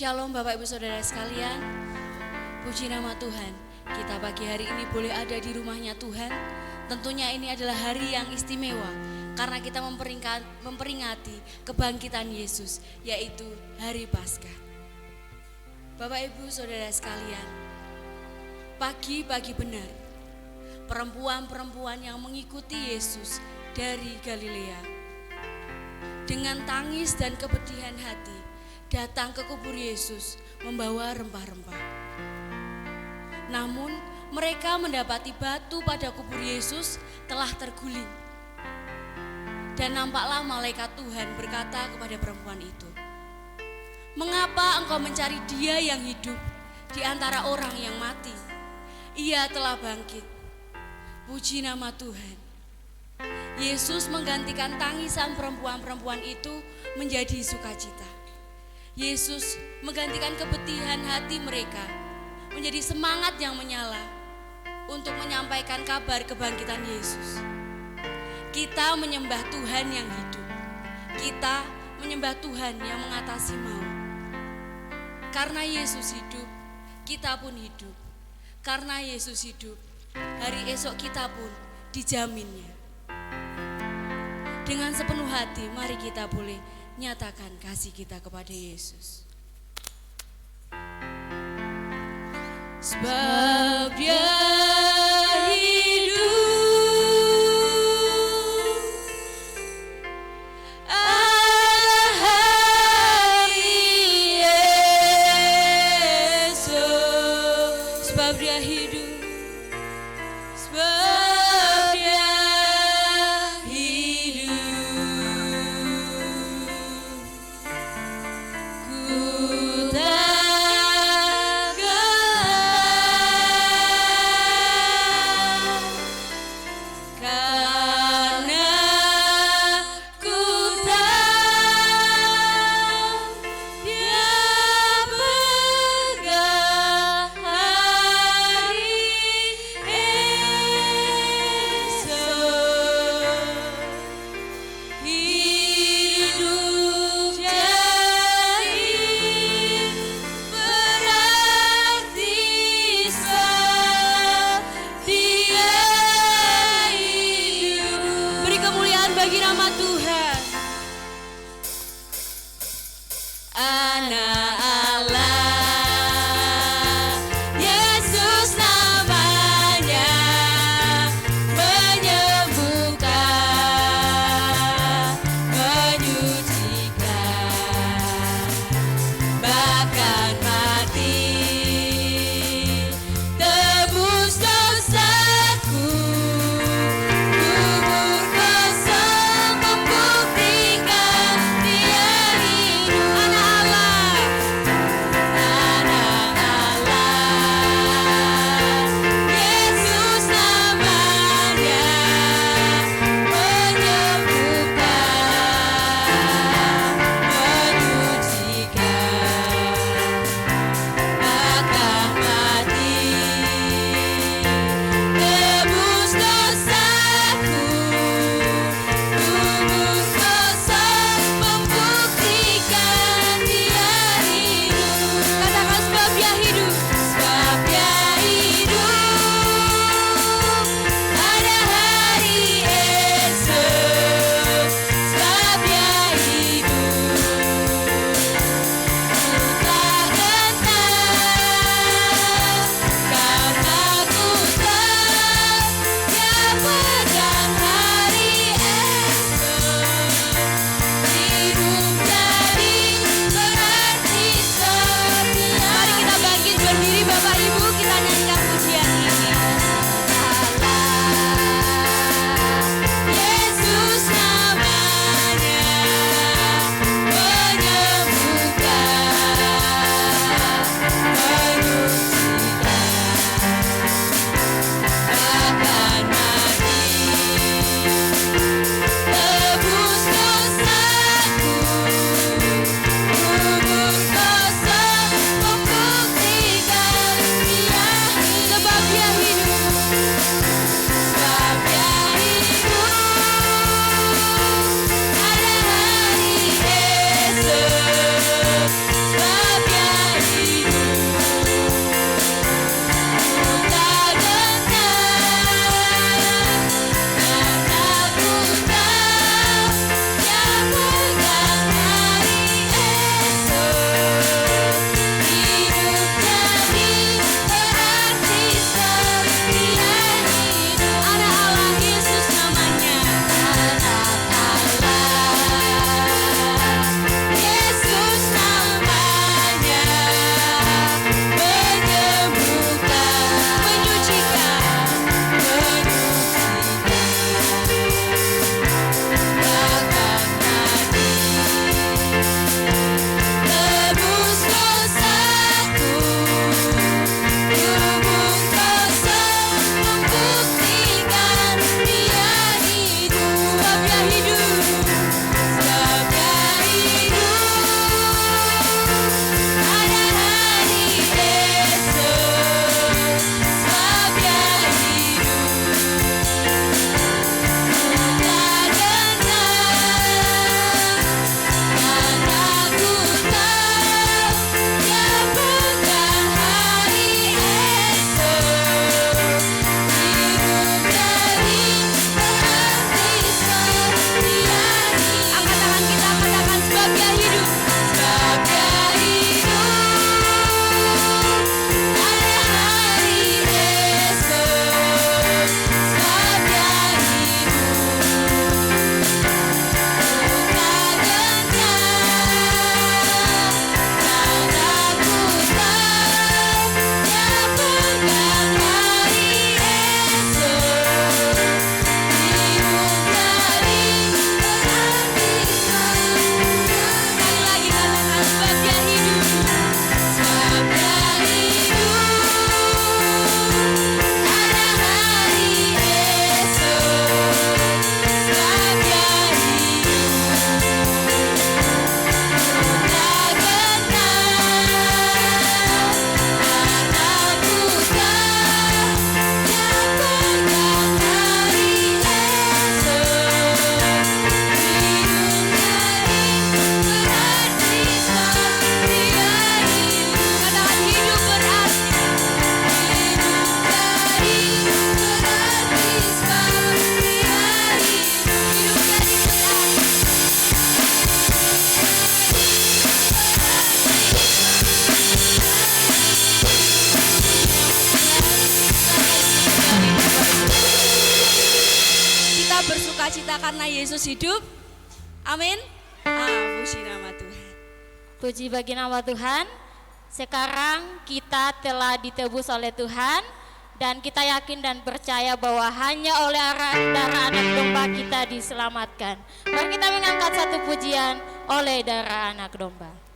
Shalom Bapak Ibu Saudara sekalian, puji nama Tuhan. Kita pagi hari ini boleh ada di rumahnya Tuhan. Tentunya ini adalah hari yang istimewa karena kita memperingati kebangkitan Yesus, yaitu hari Paskah. Bapak Ibu Saudara sekalian, pagi-pagi benar, perempuan-perempuan yang mengikuti Yesus dari Galilea dengan tangis dan kepedihan hati datang ke kubur Yesus membawa rempah-rempah. Namun mereka mendapati batu pada kubur Yesus telah terguling. Dan nampaklah malaikat Tuhan berkata kepada perempuan itu, "Mengapa engkau mencari Dia yang hidup di antara orang yang mati? Ia telah bangkit." Puji nama Tuhan. Yesus menggantikan tangisan perempuan-perempuan itu menjadi sukacita. Yesus menggantikan kepedihan hati mereka menjadi semangat yang menyala untuk menyampaikan kabar kebangkitan Yesus. Kita menyembah Tuhan yang hidup. Kita menyembah Tuhan yang mengatasi maut. Karena Yesus hidup, kita pun hidup. Karena Yesus hidup, hari esok kita pun dijaminnya. Dengan sepenuh hati, mari kita boleh nyatakan kasih kita kepada Yesus. Sebab Dia hidup, hari esok. Sebab Dia hidup, sebab Dia bersukacita karena Yesus hidup? Amin. Puji nama Tuhan. Puji bagi nama Tuhan. Sekarang kita telah ditebus oleh Tuhan dan kita yakin dan percaya bahwa hanya oleh darah anak domba kita diselamatkan. Mari kita mengangkat satu pujian oleh darah anak domba.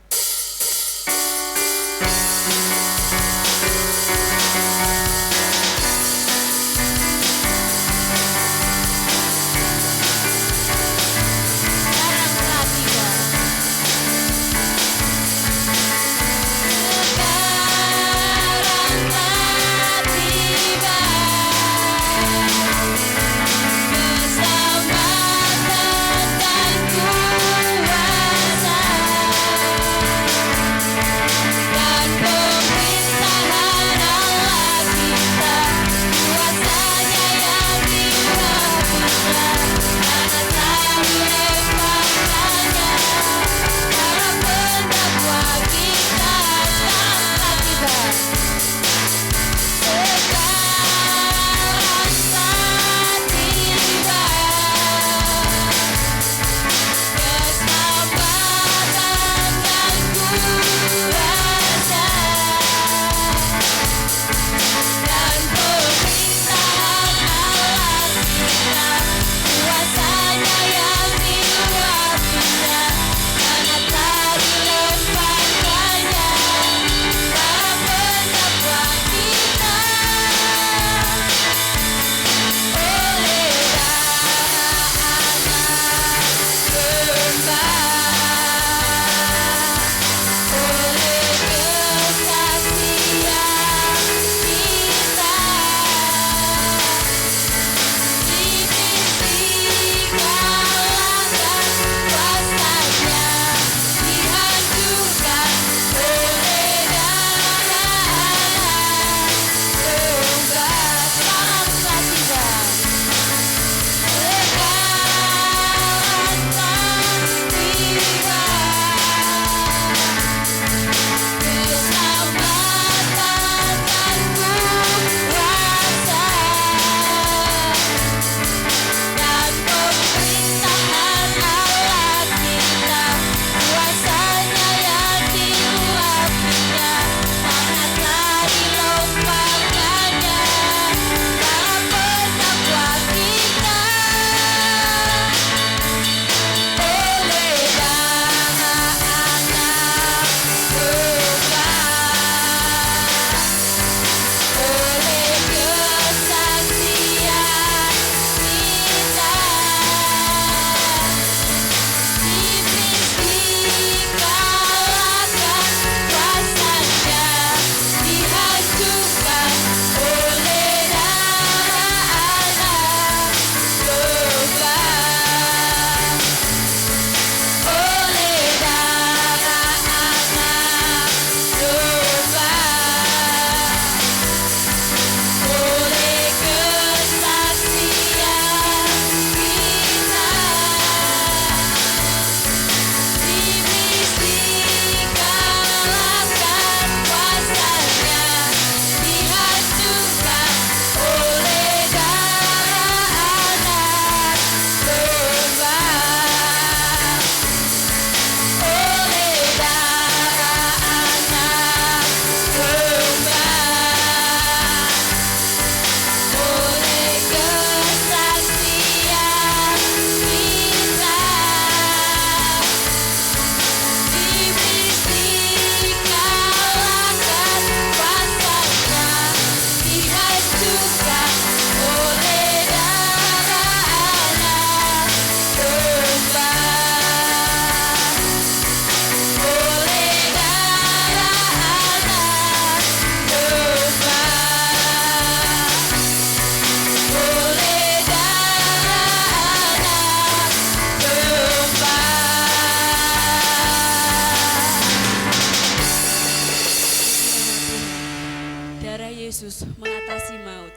Yesus mengatasi maut.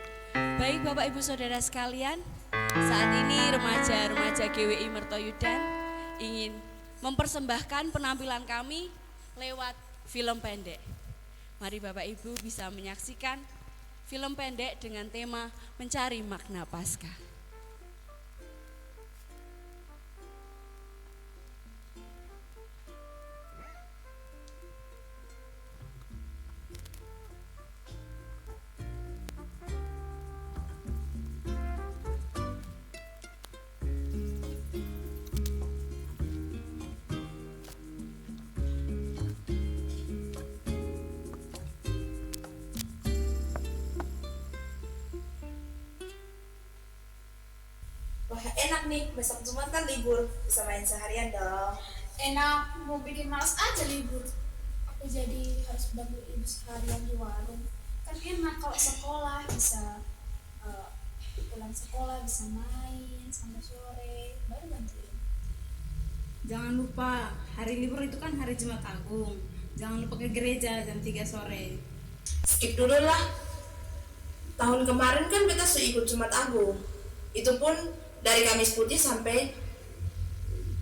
Baik Bapak Ibu Saudara sekalian, saat ini remaja-remaja GWI Mertoyudan ingin mempersembahkan penampilan kami lewat film pendek. Mari Bapak Ibu bisa menyaksikan film pendek dengan tema Mencari Makna Paskah. Wah, enak nih, besok Jumat kan libur, bisa main seharian dong. Enak, mau bikin malas aja libur. Aku jadi harus bantu ibu seharian di warung. Kan enak kalau sekolah bisa pulang sekolah bisa main sampai sore, baru bantuin. Jangan lupa, hari libur itu kan hari Jumat Agung. Jangan lupa ke gereja jam 3 sore. Skip dulu lah. Tahun kemarin kan kita ikut Jumat Agung. Itu pun dari Kamis Putih sampai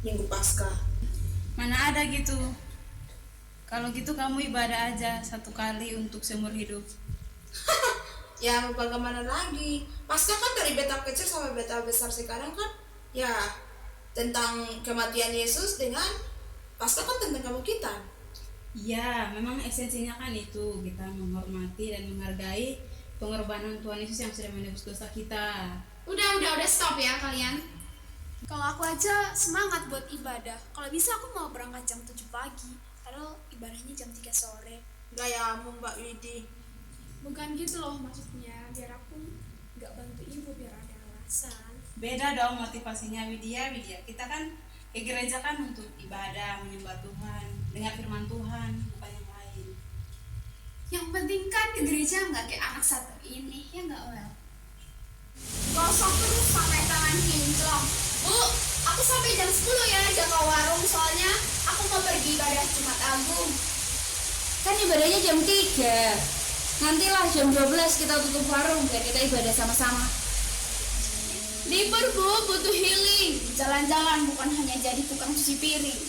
Minggu Paskah. Mana ada gitu. Kalau gitu kamu ibadah aja 1 kali untuk seumur hidup. Ya mau bagaimana lagi? Paskah kan dari beta kecil sampai beta besar sekarang kan ya tentang kematian Yesus, dengan Paskah kan tentang kebangkitan. Ya, memang esensinya kan itu, kita menghormati dan menghargai pengorbanan Tuhan Yesus yang sudah menebus dosa kita. Udah stop ya kalian. Kalau aku aja semangat buat ibadah. Kalau bisa aku mau berangkat jam 7 pagi. Padahal ibadahnya jam 3 sore. Gayamu Mbak Widi. Bukan gitu loh maksudnya, biar aku nggak bantu ibu, biar ada alasan. Beda dong motivasinya Widya. Kita kan ke gereja kan untuk ibadah, menyembah Tuhan, dengar firman Tuhan, bukan yang lain. Yang penting kan ke gereja nggak kayak anak satu ini, ya nggak Wel? Gosok terus sampai tangan kinclong. Bu, aku sampai jam 10 ya jaga warung, soalnya aku mau pergi ibadah Jumat Agung. Kan ibadahnya jam 3. Nantilah jam 12 kita tutup warung biar kita ibadah sama-sama. Libur Bu, butuh healing. Jalan-jalan bukan hanya jadi tukang cuci piring.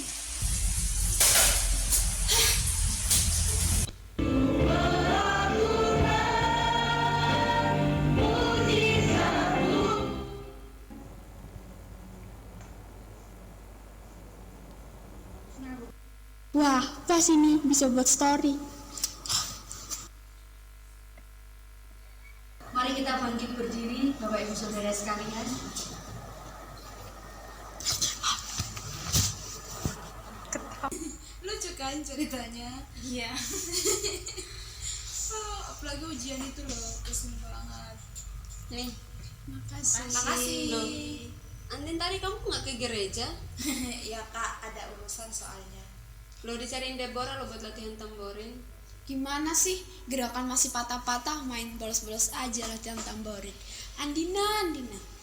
Wah, pas ini bisa buat story. Mari kita bangkit berdiri, Bapak Ibu Saudara sekalian. Lucu kan ceritanya? Iya. Apalagi ujian itu loh, pusing banget. Nih, Makasih. loh. Andin tadi kamu nggak ke gereja? Ya Kak, ada urusan soalnya. Lo dicariin Deborah lo buat latihan tamborin. Gimana sih? Gerakan masih patah-patah, main bolos-bolos aja latihan tamborin. Andina.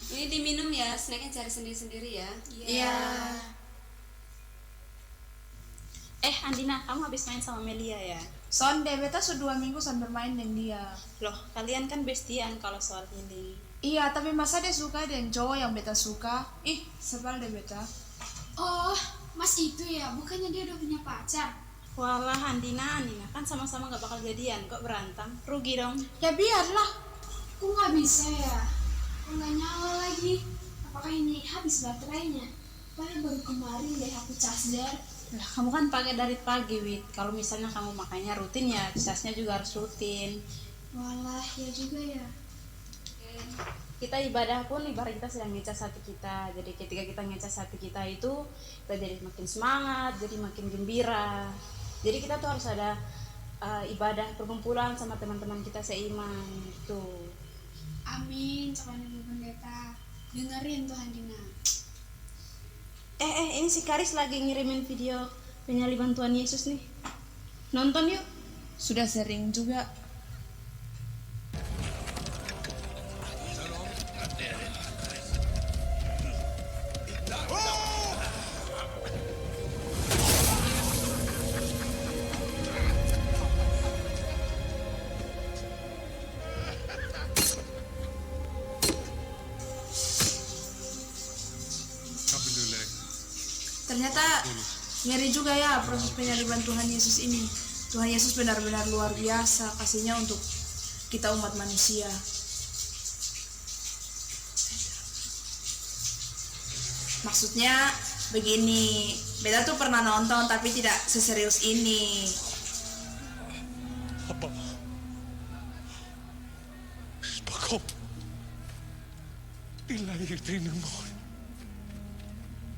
Ini diminum ya, snacknya cari sendiri-sendiri ya. Iya. Andina, kamu habis main sama Melia ya? Sonde, beta sudah 2 minggu sambil bermain dengan dia. Loh, kalian kan bestian kalau soal ini. Iya, tapi masa dia suka dengan cowok yang beta suka? Ih, sebal deh beta. Oh, Mas itu ya, bukannya dia udah punya pacar? Walah, Andina kan sama-sama gak bakal jadian, kok berantem? Rugi dong. Ya biarlah. Kok nggak bisa ya? Kok nggak nyala lagi? Apakah ini habis baterainya? Padahal baru kemarin deh aku charger. Lah, kamu kan pakai dari pagi, Wit. Kalau misalnya kamu makanya rutin ya, casnya juga harus rutin. Walah, ya juga ya. Kita ibadah pun ibarat kita sedang ngecas hati kita. Jadi ketika kita ngecas hati kita itu, kita jadi makin semangat, jadi makin gembira. Jadi kita tuh harus ada ibadah perkumpulan sama teman-teman kita seiman gitu. Amin, coba Ibu Pendeta. Dengerin tuh Andina. Ini si Karis lagi ngirimin video penyaliban Tuhan Yesus nih. Nonton yuk. Sudah sering juga. Ternyata ngeri juga ya proses penyaliban Tuhan Yesus ini. Tuhan Yesus benar-benar luar biasa kasihnya untuk kita umat manusia. Maksudnya begini, beta tuh pernah nonton tapi tidak seserius ini. Apa? Pakop. Dilahir dari nemon.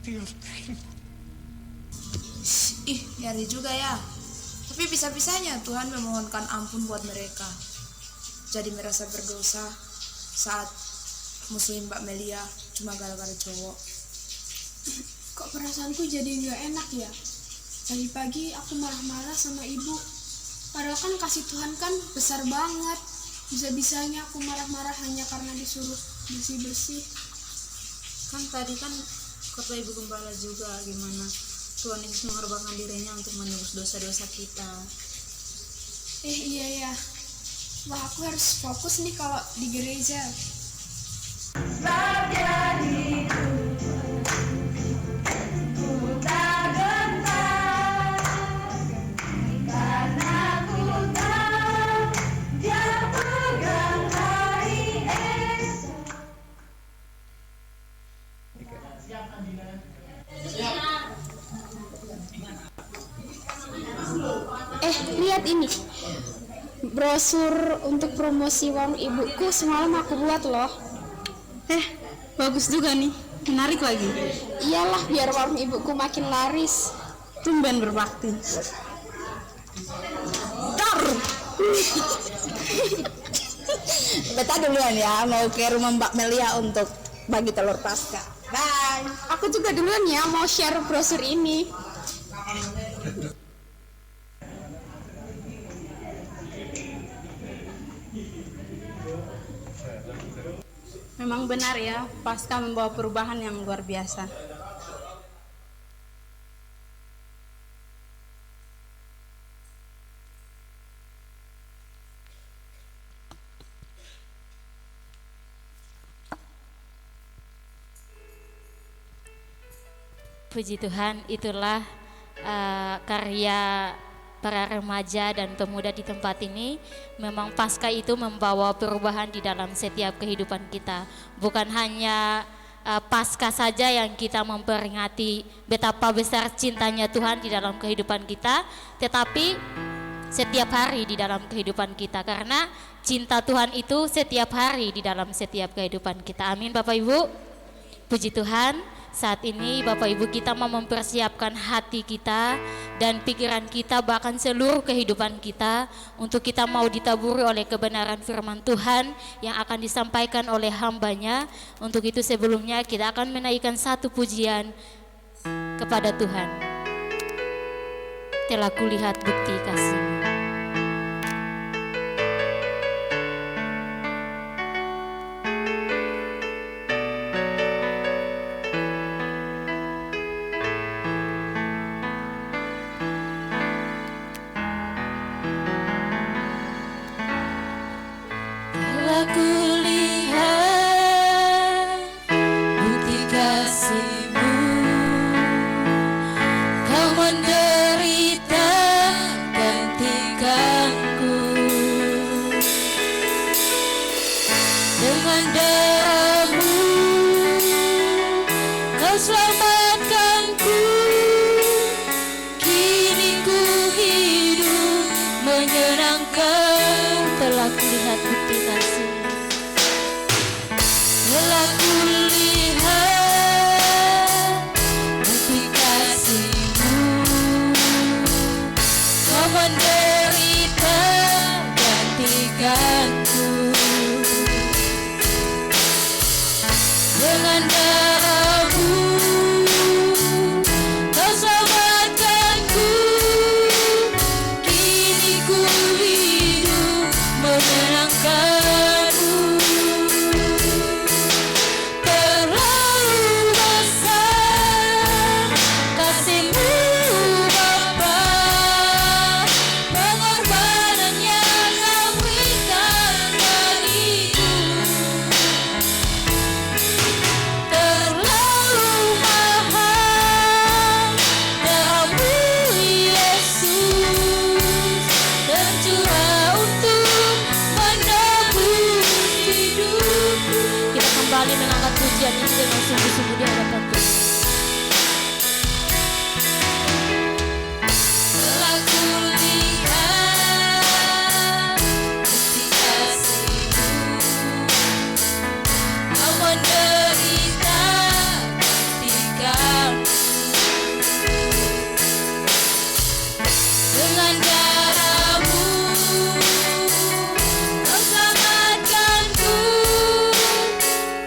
Tiap tahun. Ih, ngeri juga ya. Tapi bisa-bisanya Tuhan memohonkan ampun buat mereka. Jadi merasa berdosa saat musuhin Mbak Melia. cuma gara-gara cowok. Kok perasaanku jadi nggak enak ya? Pagi-pagi aku marah-marah sama ibu. Padahal kan kasih Tuhan kan besar banget. Bisa-bisanya aku marah-marah hanya karena disuruh bersih-bersih. Kan tadi kan kata ibu gembala juga gimana Tuhan Yesus mengorbankan dirinya untuk menebus dosa-dosa kita. Iya ya. Wah, aku harus fokus nih kalau di gereja. Lihat ini. Brosur untuk promosi warung ibuku semalam aku buat loh. Bagus juga nih, menarik lagi. Iyalah, biar warung ibuku makin laris. Tumben berbakti. Beta duluan ya, mau ke rumah Mbak Melia untuk bagi telur pasca. Bye. Aku juga duluan ya, mau share brosur ini. Memang benar ya, Paskah membawa perubahan yang luar biasa. Puji Tuhan, itulah karya para remaja dan pemuda di tempat ini. Memang Paskah itu membawa perubahan di dalam setiap kehidupan kita. Bukan hanya Paskah saja yang kita memperingati betapa besar cintanya Tuhan di dalam kehidupan kita, tetapi setiap hari di dalam kehidupan kita, karena cinta Tuhan itu setiap hari di dalam setiap kehidupan kita. Amin Bapak Ibu. Puji Tuhan. Saat ini Bapak Ibu kita mau mempersiapkan hati kita dan pikiran kita, bahkan seluruh kehidupan kita, untuk kita mau ditaburi oleh kebenaran firman Tuhan yang akan disampaikan oleh hambanya. Untuk itu sebelumnya kita akan menaikkan satu pujian kepada Tuhan. Telah kulihat bukti kasih-Mu.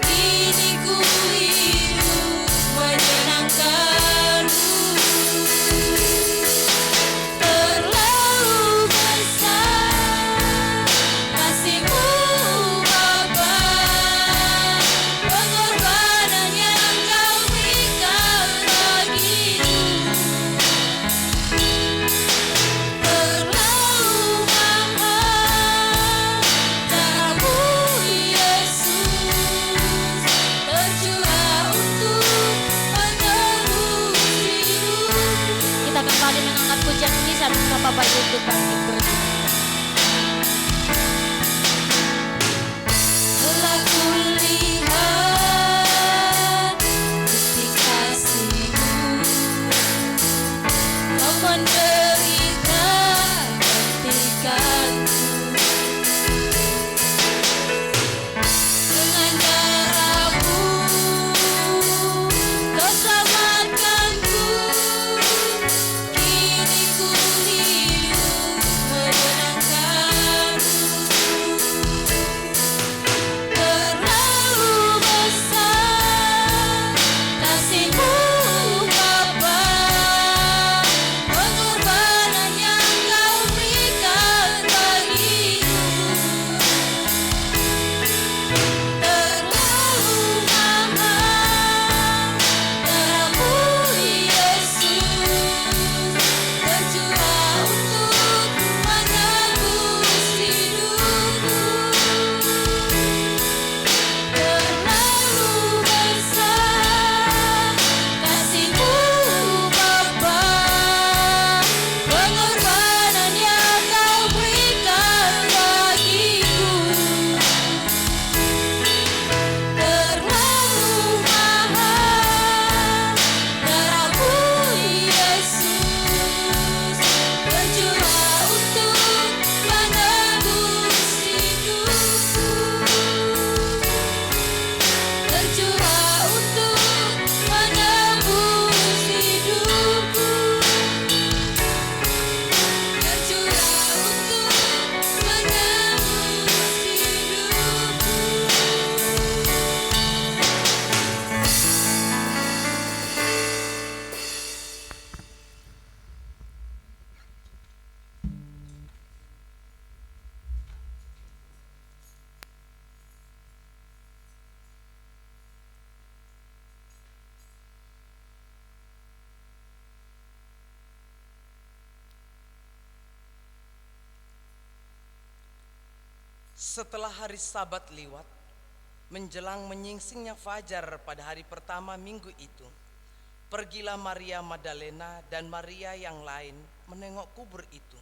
Kini ku Setelah hari Sabat lewat, menjelang menyingsingnya fajar pada hari pertama minggu itu, pergilah Maria Magdalena dan Maria yang lain menengok kubur itu.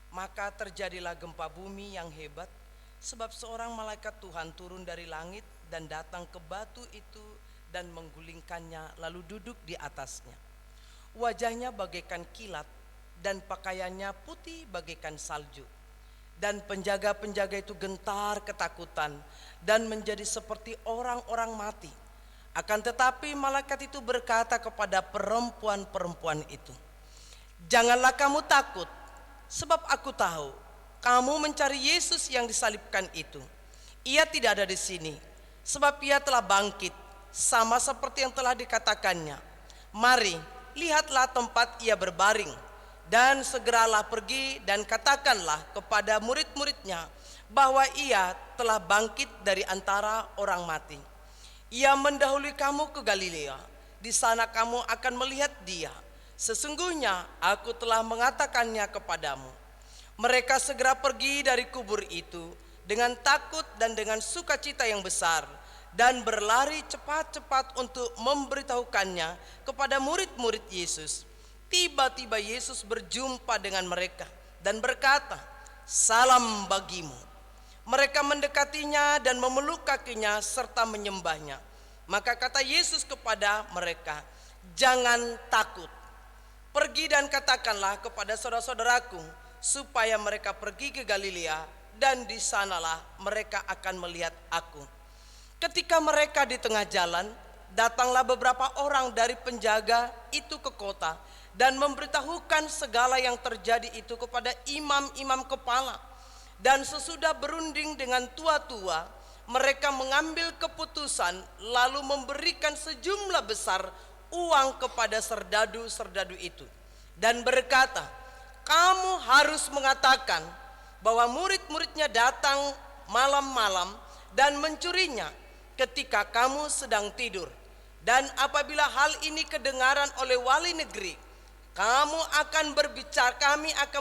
Maka terjadilah gempa bumi yang hebat, sebab seorang malaikat Tuhan turun dari langit dan datang ke batu itu dan menggulingkannya lalu duduk di atasnya. Wajahnya bagaikan kilat dan pakaiannya putih bagaikan salju. Dan penjaga-penjaga itu gentar ketakutan dan menjadi seperti orang-orang mati. Akan tetapi malaikat itu berkata kepada perempuan-perempuan itu, "Janganlah kamu takut, sebab aku tahu kamu mencari Yesus yang disalibkan itu. Ia tidak ada di sini, sebab ia telah bangkit, sama seperti yang telah dikatakannya. Mari, lihatlah tempat ia berbaring. Dan segeralah pergi dan katakanlah kepada murid-muridnya bahwa ia telah bangkit dari antara orang mati. Ia mendahului kamu ke Galilea, di sana kamu akan melihat dia. Sesungguhnya aku telah mengatakannya kepadamu." Mereka segera pergi dari kubur itu dengan takut dan dengan sukacita yang besar, dan berlari cepat-cepat untuk memberitahukannya kepada murid-murid Yesus. Tiba-tiba Yesus berjumpa dengan mereka dan berkata, "Salam bagimu." Mereka mendekatinya dan memeluk kakinya serta menyembahnya. Maka kata Yesus kepada mereka, "Jangan takut. Pergi dan katakanlah kepada saudara-saudaraku supaya mereka pergi ke Galilea, dan di sanalah mereka akan melihat aku." Ketika mereka di tengah jalan, datanglah beberapa orang dari penjaga itu ke kota dan memberitahukan segala yang terjadi itu kepada imam-imam kepala. Dan sesudah berunding dengan tua-tua, mereka mengambil keputusan lalu memberikan sejumlah besar uang kepada serdadu-serdadu itu dan berkata, "Kamu harus mengatakan bahwa murid-muridnya datang malam-malam dan mencurinya ketika kamu sedang tidur. Dan apabila hal ini kedengaran oleh wali negeri, kami akan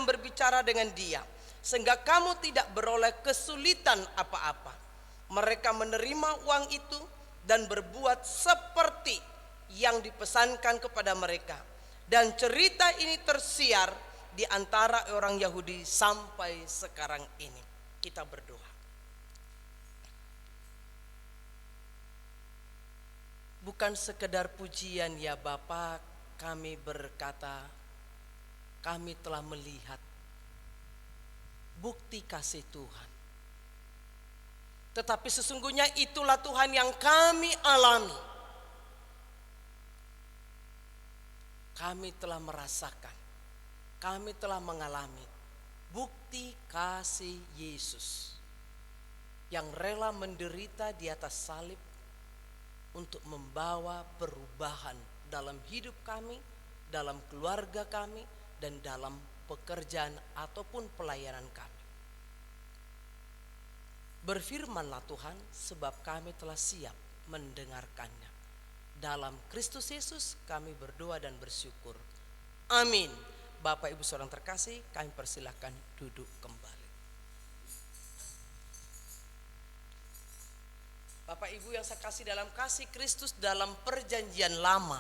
berbicara dengan dia, sehingga kamu tidak beroleh kesulitan apa-apa." Mereka menerima uang itu dan berbuat seperti yang dipesankan kepada mereka. Dan cerita ini tersiar di antara orang Yahudi sampai sekarang ini. Kita berdoa. Bukan sekedar pujian ya Bapa, kami berkata, kami telah melihat bukti kasih Tuhan. Tetapi sesungguhnya itulah Tuhan yang kami alami. Kami telah merasakan, kami telah mengalami bukti kasih Yesus yang rela menderita di atas salib untuk membawa perubahan dalam hidup kami, dalam keluarga kami, dan dalam pekerjaan ataupun pelayanan kami. Berfirmanlah Tuhan, sebab kami telah siap mendengarkannya. Dalam Kristus Yesus kami berdoa dan bersyukur. Amin. Bapak Ibu saudara terkasih, kami persilahkan duduk kembali. Bapak Ibu yang saya kasih dalam kasih Kristus dalam perjanjian lama,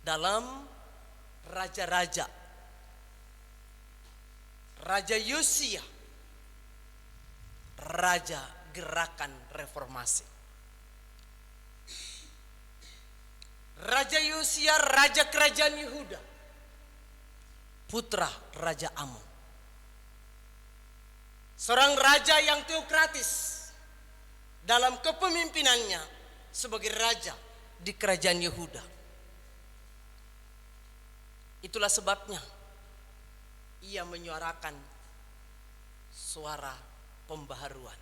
dalam raja-raja, Raja Yosia, raja gerakan reformasi. Raja Yosia, raja kerajaan Yehuda, putra Raja Amon. Seorang raja yang teokratis dalam kepemimpinannya sebagai raja di kerajaan Yehuda. Itulah sebabnya ia menyuarakan suara pembaharuan.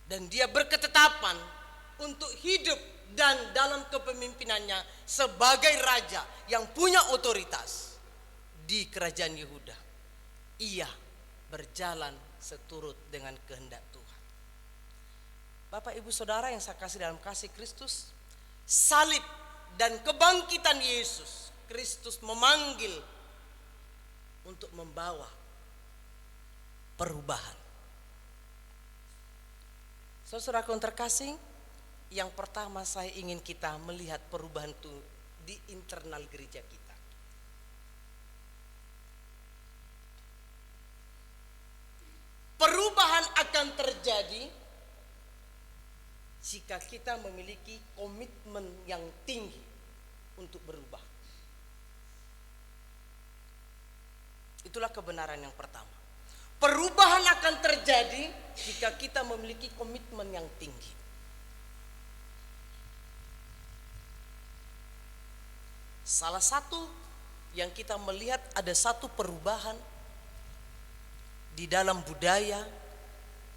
Dan dia berketetapan untuk hidup dan dalam kepemimpinannya sebagai raja yang punya otoritas di kerajaan Yehuda. Ia berjalan seturut dengan kehendak Tuhan. Bapak Ibu Saudara yang saya kasih dalam kasih Kristus, salib dan kebangkitan Yesus Kristus memanggil untuk membawa perubahan. Saudaraku yang terkasih, yang pertama saya ingin kita melihat perubahan itu di internal gereja kita. Perubahan akan terjadi jika kita memiliki komitmen yang tinggi untuk berubah. Itulah kebenaran yang pertama. Perubahan akan terjadi jika kita memiliki komitmen yang tinggi. Salah satu yang kita melihat ada satu perubahan di dalam budaya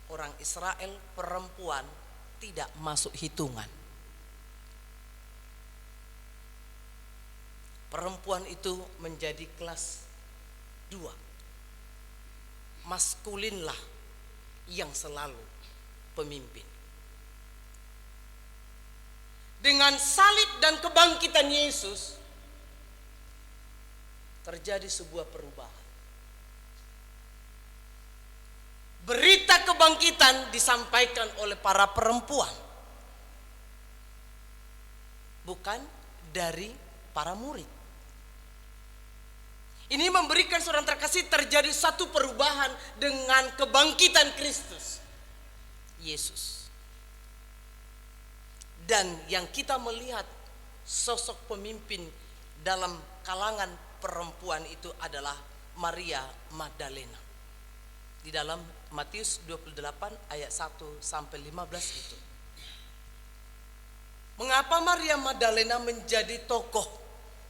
orang Israel, perempuan tidak masuk hitungan. Perempuan itu menjadi kelas 2. Maskulinlah yang selalu pemimpin. Dengan salib dan kebangkitan Yesus terjadi sebuah perubahan. Berita kebangkitan disampaikan oleh para perempuan, bukan dari para murid. Ini memberikan saudara terkasih terjadi satu perubahan dengan kebangkitan Kristus Yesus. Dan yang kita melihat sosok pemimpin dalam kalangan perempuan itu adalah Maria Magdalena. Di dalam Matius 28 ayat 1 sampai 15 itu. Mengapa Maria Magdalena menjadi tokoh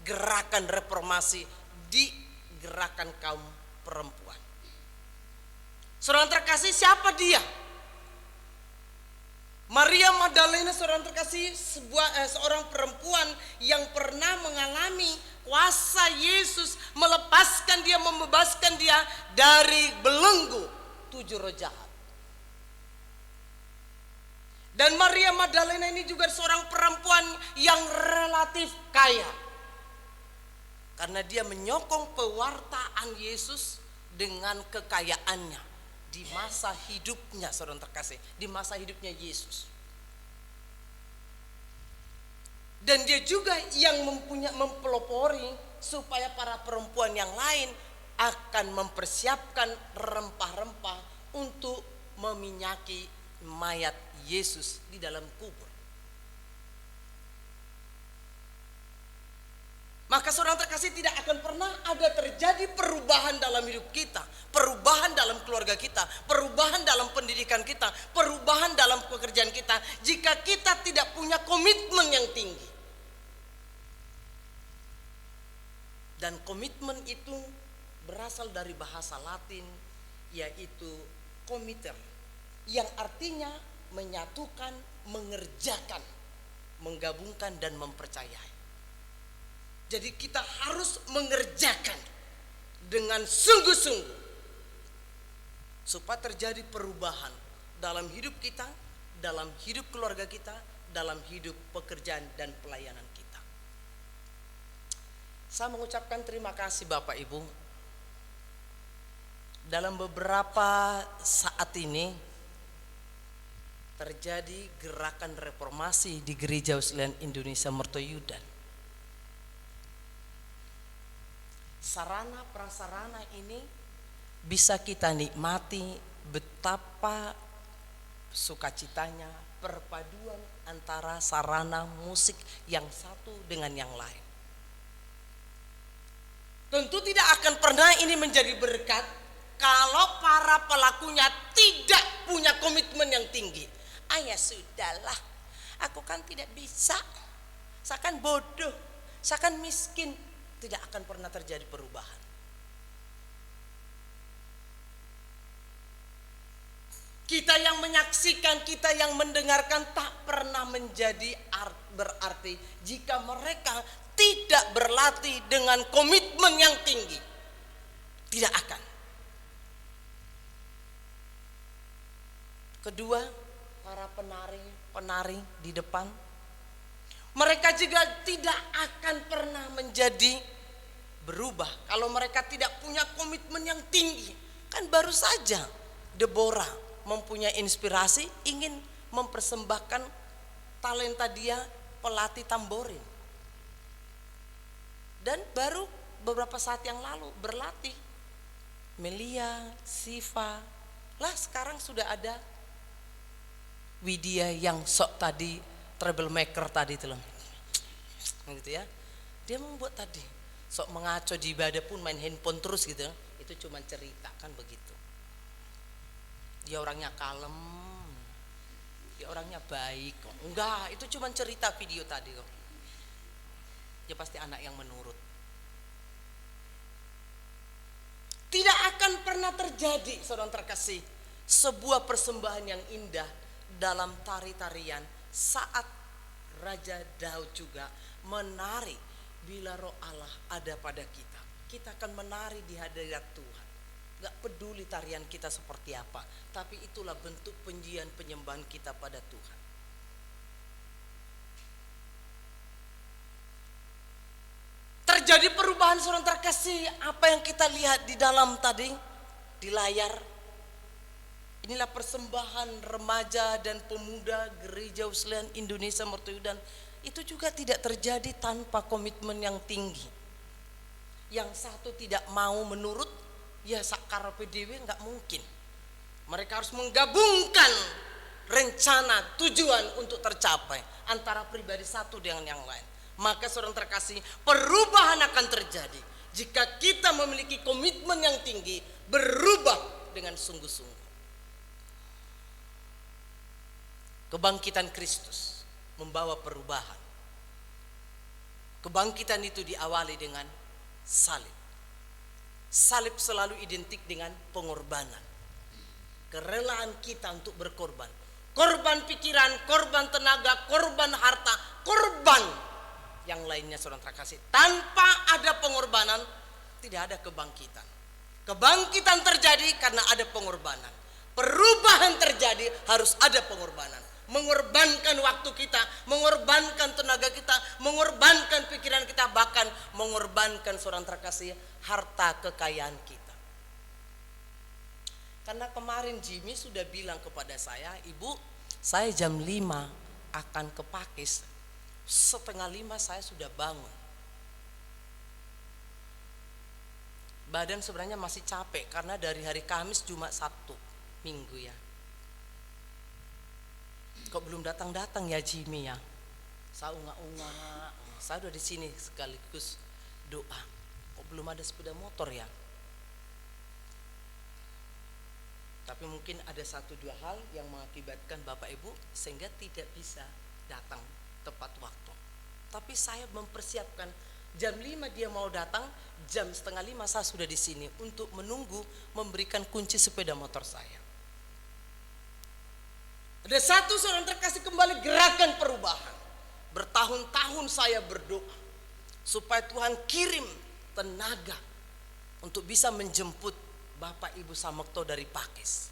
gerakan reformasi di gerakan kaum perempuan? Saudara terkasih, siapa dia? Maria Magdalena, saudara terkasih, seorang perempuan yang pernah mengalami kuasa Yesus melepaskan dia, membebaskan dia dari belenggu 7 roh jahat. Dan Maria Magdalena ini juga seorang perempuan yang relatif kaya, karena dia menyokong pewartaan Yesus dengan kekayaannya di masa hidupnya, saudara terkasih, di masa hidupnya Yesus. Dan dia juga yang mempelopori supaya para perempuan yang lain akan mempersiapkan rempah-rempah untuk meminyaki mayat Yesus di dalam kubur. Maka saudara terkasih, tidak akan pernah ada terjadi dalam hidup kita, perubahan dalam keluarga kita, perubahan dalam pendidikan kita, perubahan dalam pekerjaan kita, jika kita tidak punya komitmen yang tinggi. Dan komitmen itu berasal dari bahasa Latin, yaitu komiter, yang artinya menyatukan, mengerjakan, menggabungkan dan mempercayai. Jadi kita harus mengerjakan dengan sungguh-sungguh supaya terjadi perubahan dalam hidup kita, dalam hidup keluarga kita, dalam hidup pekerjaan dan pelayanan kita. Saya mengucapkan terima kasih Bapak Ibu. Dalam beberapa saat ini terjadi gerakan reformasi di Gereja Wesleyan Indonesia Mertoyudan. Sarana prasarana ini bisa kita nikmati betapa sukacitanya perpaduan antara sarana musik yang satu dengan yang lain. Tentu tidak akan pernah ini menjadi berkat kalau para pelakunya tidak punya komitmen yang tinggi. Ya sudahlah, aku kan tidak bisa, saya kan bodoh, saya kan miskin. Tidak akan pernah terjadi perubahan. Kita yang menyaksikan, kita yang mendengarkan tak pernah menjadi berarti jika mereka tidak berlatih dengan komitmen yang tinggi. Tidak akan. Kedua, para penari di depan, mereka juga tidak akan pernah menjadi berubah kalau mereka tidak punya komitmen yang tinggi. Kan baru saja Deborah mempunyai inspirasi ingin mempersembahkan talenta dia pelatih tamborin. Dan baru beberapa saat yang lalu berlatih Melia, Siva. Lah sekarang sudah ada Widya yang sok tadi troublemaker tadi itu loh, gitu ya. Dia membuat tadi sok mengaco di ibadah pun main handphone terus gitu. Itu cuma cerita kan begitu. Dia orangnya kalem, dia orangnya baik kok. Enggak, itu cuma cerita video tadi kok. Dia pasti anak yang menurut. Tidak akan pernah terjadi, saudara terkasih, sebuah persembahan yang indah dalam tari-tarian saat Raja Daud juga menari bila roh Allah ada pada kita. Kita akan menari di hadirat Tuhan. Gak peduli tarian kita seperti apa, tapi itulah bentuk pujian penyembahan kita pada Tuhan. Terjadi perubahan saudara terkasih, apa yang kita lihat di dalam tadi di layar. Inilah persembahan remaja dan pemuda Gereja Wesleyan Indonesia Mertoyudan. Itu juga tidak terjadi tanpa komitmen yang tinggi. Yang satu tidak mau menurut, ya sakar PDW nggak mungkin. Mereka harus menggabungkan rencana tujuan untuk tercapai antara pribadi satu dengan yang lain. Maka saudara terkasih, perubahan akan terjadi jika kita memiliki komitmen yang tinggi, berubah dengan sungguh-sungguh. Kebangkitan Kristus membawa perubahan. Kebangkitan itu diawali dengan salib. Salib selalu identik dengan pengorbanan. Kerelaan kita untuk berkorban. Korban pikiran, korban tenaga, korban harta, korban yang lainnya saudara terkasih. Tanpa ada pengorbanan tidak ada kebangkitan. Kebangkitan terjadi karena ada pengorbanan. Perubahan terjadi harus ada pengorbanan. Mengorbankan waktu kita, mengorbankan tenaga kita, mengorbankan pikiran kita, bahkan mengorbankan seorang terkasih harta kekayaan kita. Karena kemarin Jimmy sudah bilang kepada saya, Ibu, saya jam 5 akan ke Pakis, 4:30 saya sudah bangun. Badan sebenarnya masih capek karena dari hari Kamis Jumat Sabtu Minggu ya. Kok belum datang-datang ya Jimmy ya? Saya unga-unga, saya udah di sini sekaligus doa. Kok belum ada sepeda motor ya? Tapi mungkin ada 1-2 hal yang mengakibatkan Bapak Ibu sehingga tidak bisa datang tepat waktu. Tapi saya mempersiapkan jam 5 dia mau datang, jam 4:30 saya sudah di sini untuk menunggu memberikan kunci sepeda motor saya. Ada satu saudara terkasih kembali gerakan perubahan. Bertahun-tahun saya berdoa supaya Tuhan kirim tenaga untuk bisa menjemput Bapak Ibu Samekto dari Pakis.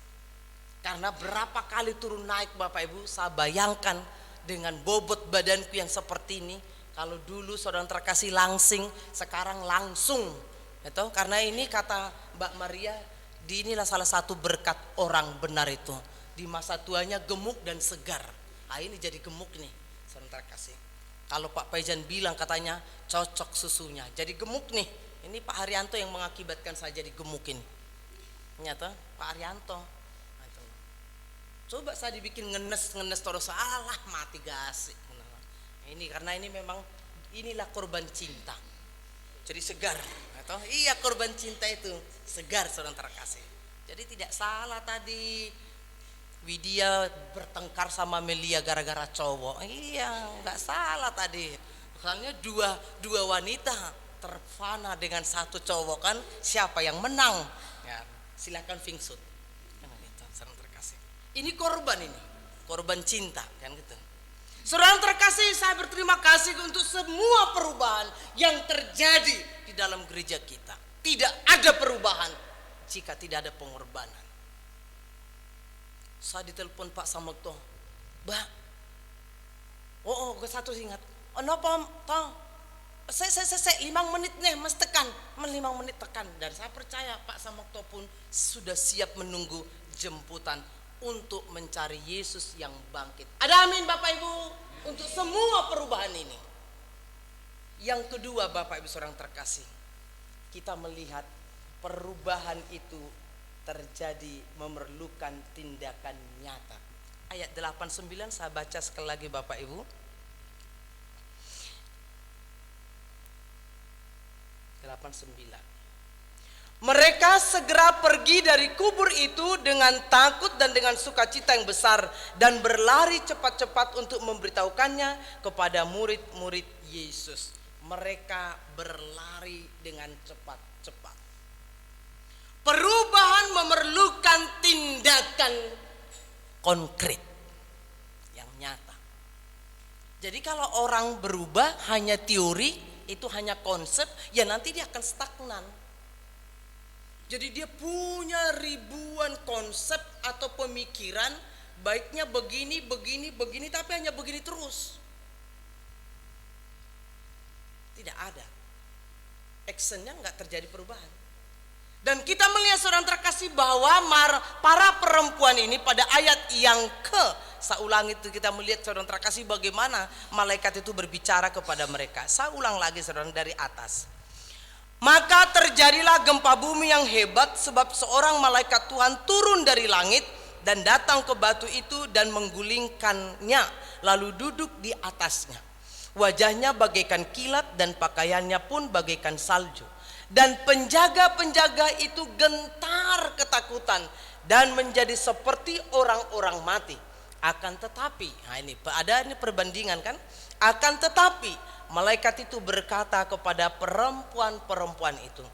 Karena berapa kali turun naik Bapak Ibu, saya bayangkan dengan bobot badanku yang seperti ini. Kalau dulu saudara terkasih langsing, sekarang langsung. Itu karena ini kata Mbak Maria, inilah salah satu berkat orang benar itu. Di masa tuanya gemuk dan segar. Nah, ini jadi gemuk nih, saudara terkasih. Kalau Pak Paijan bilang katanya cocok susunya, jadi gemuk nih. Ini Pak Haryanto yang mengakibatkan saya jadi gemuk ini. Nyata Pak Haryanto. Coba saya dibikin ngenes terus, alah mati gasik. Ini karena ini memang inilah korban cinta. Jadi segar, atau iya korban cinta itu segar saudara terkasih. Jadi tidak salah tadi Widya bertengkar sama Melia gara-gara cowok. Iya, nggak salah tadi. Soalnya dua wanita terfana dengan satu cowok kan, siapa yang menang? Ya, silakan Vingsut. Ini korban cinta kan gitu. Saudara terkasih, saya berterima kasih untuk semua perubahan yang terjadi di dalam gereja kita. Tidak ada perubahan jika tidak ada pengorbanan. Saya ditelepon Pak Samekto, Mbak. Ke satu ingat. Napa tong? Saya 5 menit nih mas tekan, 5 menit tekan. Dan saya percaya Pak Samekto pun sudah siap menunggu jemputan untuk mencari Yesus yang bangkit. Ada amin Bapak Ibu untuk semua perubahan ini. Yang kedua Bapak Ibu seorang terkasih, kita melihat perubahan itu terjadi memerlukan tindakan nyata. Ayat 89 saya baca sekali lagi Bapak Ibu. 89. Mereka segera pergi dari kubur itu dengan takut dan dengan sukacita yang besar dan berlari cepat-cepat untuk memberitahukannya kepada murid-murid Yesus. Mereka berlari dengan cepat-cepat. Perubahan memerlukan tindakan konkret yang nyata. Jadi kalau orang berubah hanya teori, itu hanya konsep, ya nanti dia akan stagnan. Jadi dia punya ribuan konsep atau pemikiran, baiknya begini, tapi hanya begini terus. Tidak ada. Actionnya nggak terjadi perubahan. Dan kita melihat saudara terkasih bahwa para perempuan ini pada ayat yang saya ulang itu kita melihat saudara terkasih bagaimana malaikat itu berbicara kepada mereka. Saya ulang lagi saudara dari atas. Maka terjadilah gempa bumi yang hebat sebab seorang malaikat Tuhan turun dari langit dan datang ke batu itu dan menggulingkannya lalu duduk di atasnya. Wajahnya bagaikan kilat dan pakaiannya pun bagaikan salju. Dan penjaga-penjaga itu gentar ketakutan dan menjadi seperti orang-orang mati. Akan tetapi, nah ini perbandingan kan? Akan tetapi malaikat itu berkata kepada perempuan-perempuan itu,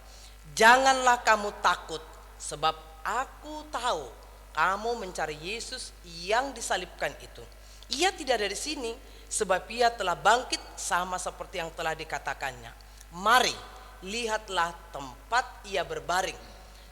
janganlah kamu takut, sebab aku tahu kamu mencari Yesus yang disalibkan itu. Ia tidak ada di sini, sebab ia telah bangkit sama seperti yang telah dikatakannya. Mari, lihatlah tempat ia berbaring,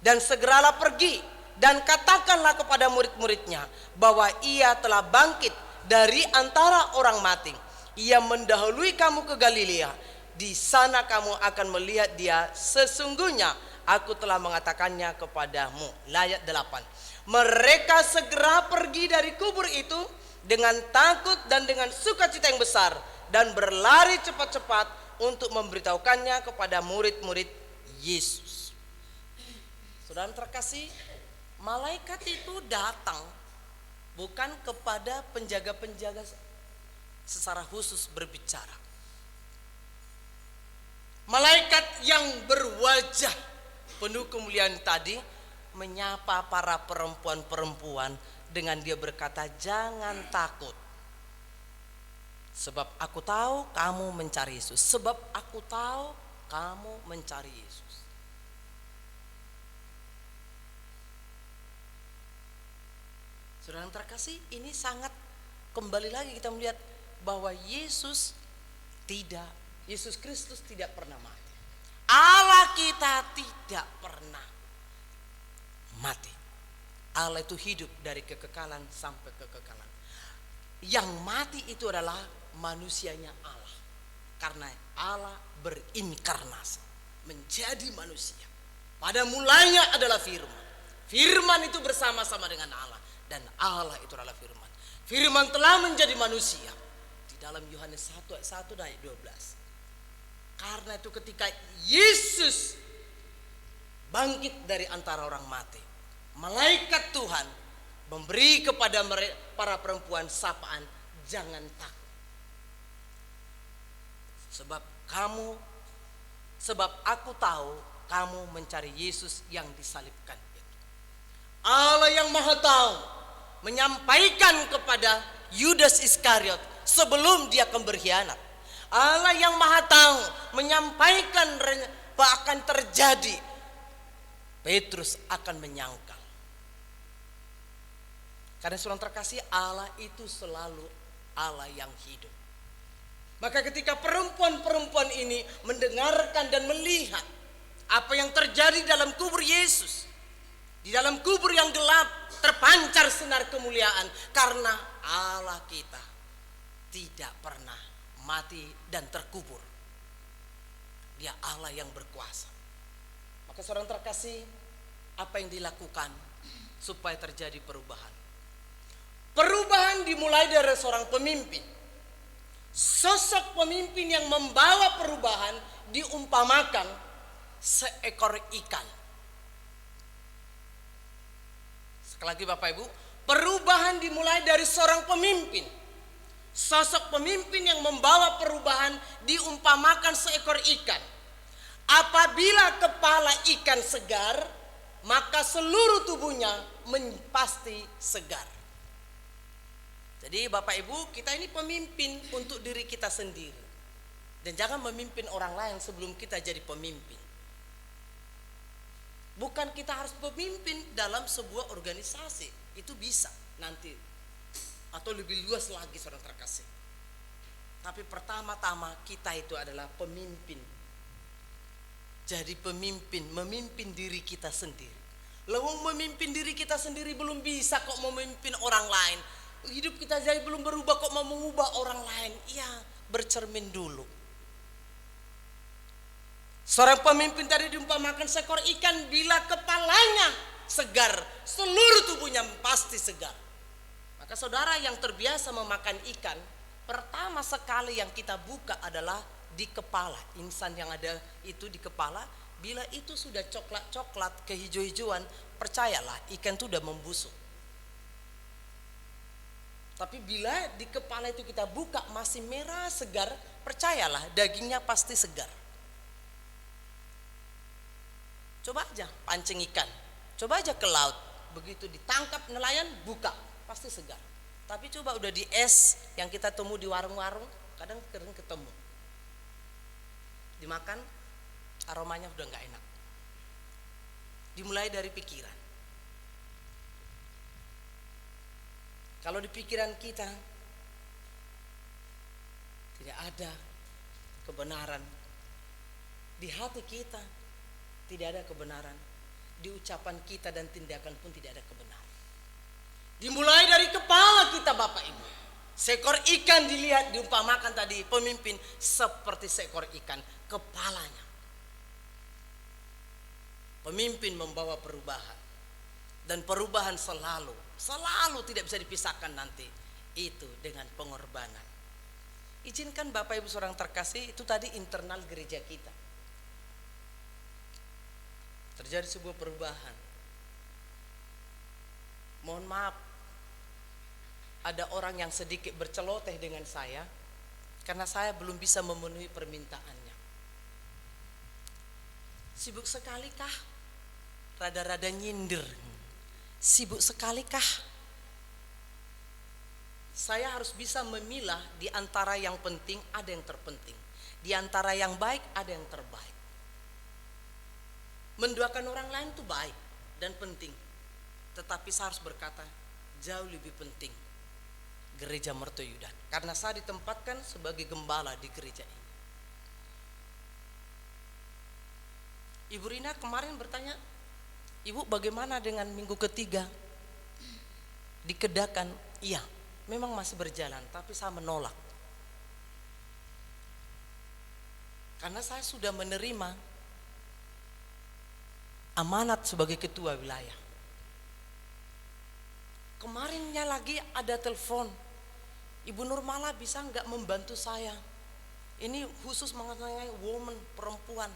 dan segeralah pergi dan katakanlah kepada murid-muridnya bahwa ia telah bangkit dari antara orang mati. Ia mendahului kamu ke Galilea. Di sana kamu akan melihat dia. Sesungguhnya aku telah mengatakannya kepadamu. Ayat 8. Mereka segera pergi dari kubur itu dengan takut dan dengan sukacita yang besar dan berlari cepat-cepat untuk memberitahukannya kepada murid-murid Yesus. Saudara terkasih, malaikat itu datang bukan kepada penjaga-penjaga secara khusus berbicara. Malaikat yang berwajah penuh kemuliaan tadi menyapa para perempuan-perempuan dengan dia berkata, jangan takut. Sebab aku tahu kamu mencari Yesus. Sebab aku tahu kamu mencari Yesus. Saudara yang terkasih, ini sangat kembali lagi kita melihat bahwa Yesus Kristus tidak pernah mati. Allah kita tidak pernah mati. Allah itu hidup dari kekekalan sampai kekekalan. Yang mati itu adalah manusianya Allah. Karena Allah berinkarnasi, menjadi manusia. Pada mulanya adalah firman. Firman itu bersama-sama dengan Allah. Dan Allah itu adalah firman. Firman telah menjadi manusia. Di dalam Yohanes 1 ayat 1 dan ayat 12. Karena itu ketika Yesus bangkit dari antara orang mati, malaikat Tuhan memberi kepada para perempuan sapaan, jangan takut. Sebab aku tahu kamu mencari Yesus yang disalibkan itu. Allah yang Maha Tahu menyampaikan kepada Yudas Iskariot sebelum dia akan berkhianat. Allah yang Maha Tahu menyampaikan apa akan terjadi. Petrus akan menyangkal. Karena saudara terkasih, Allah itu selalu Allah yang hidup. Maka ketika perempuan-perempuan ini mendengarkan dan melihat apa yang terjadi dalam kubur Yesus, di dalam kubur yang gelap terpancar sinar kemuliaan, karena Allah kita tidak pernah mati dan terkubur. Dia Allah yang berkuasa. Maka saudara terkasih, apa yang dilakukan supaya terjadi perubahan? Perubahan dimulai dari seorang pemimpin. Sosok pemimpin yang membawa perubahan diumpamakan seekor ikan. Sekali lagi Bapak Ibu, perubahan dimulai dari seorang pemimpin. Sosok pemimpin yang membawa perubahan diumpamakan seekor ikan. Apabila kepala ikan segar, maka seluruh tubuhnya pasti segar. Jadi Bapak Ibu, kita ini pemimpin untuk diri kita sendiri. Dan jangan memimpin orang lain sebelum kita jadi pemimpin. Bukan kita harus pemimpin dalam sebuah organisasi. Itu bisa nanti. Atau lebih luas lagi saudara terkasih. Tapi pertama-tama kita itu adalah pemimpin. Jadi pemimpin, memimpin diri kita sendiri. Lawang memimpin diri kita sendiri belum bisa kok memimpin orang lain. Hidup kita jadi belum berubah kok mau mengubah orang lain. Ya, bercermin dulu. Seorang pemimpin tadi diumpamakan seekor ikan, bila kepalanya segar, seluruh tubuhnya pasti segar. Maka saudara yang terbiasa memakan ikan, pertama sekali yang kita buka adalah di kepala. Insan yang ada itu di kepala, bila itu sudah coklat-coklat kehijau-hijauan, percayalah ikan itu sudah membusuk. Tapi bila di kepala itu kita buka masih merah segar, percayalah dagingnya pasti segar. Coba aja pancing ikan, coba aja ke laut, begitu ditangkap nelayan buka, pasti segar. Tapi coba udah di es yang kita temu di warung-warung, kadang kering ketemu. Dimakan, aromanya udah gak enak. Dimulai dari pikiran. Kalau di pikiran kita tidak ada kebenaran, di hati kita tidak ada kebenaran, di ucapan kita dan tindakan pun tidak ada kebenaran. Dimulai dari kepala kita Bapak Ibu. Seekor ikan dilihat diumpamakan tadi pemimpin seperti seekor ikan, kepalanya. Pemimpin membawa perubahan. Dan perubahan selalu tidak bisa dipisahkan nanti itu dengan pengorbanan. Izinkan Bapak Ibu seorang terkasih, itu tadi internal gereja kita. Terjadi sebuah perubahan. Mohon maaf, ada orang yang sedikit berceloteh dengan saya karena saya belum bisa memenuhi permintaannya. Sibuk sekali kah? rada-rada nyindir. Sibuk sekali kah? Saya harus bisa memilah di antara yang penting ada yang terpenting. Di antara yang baik ada yang terbaik. Mendoakan orang lain itu baik dan penting. Tetapi saya harus berkata, jauh lebih penting gereja Mertoyudan. Karena saya ditempatkan sebagai gembala di gereja ini. Ibu Rina kemarin bertanya, Ibu bagaimana dengan minggu ketiga? Dikedakan, iya memang masih berjalan, tapi saya menolak. Karena saya sudah menerima amanat sebagai ketua wilayah. Kemarinnya lagi ada telepon, Ibu Nurmala bisa nggak membantu saya? Ini khusus mengenai woman, perempuan.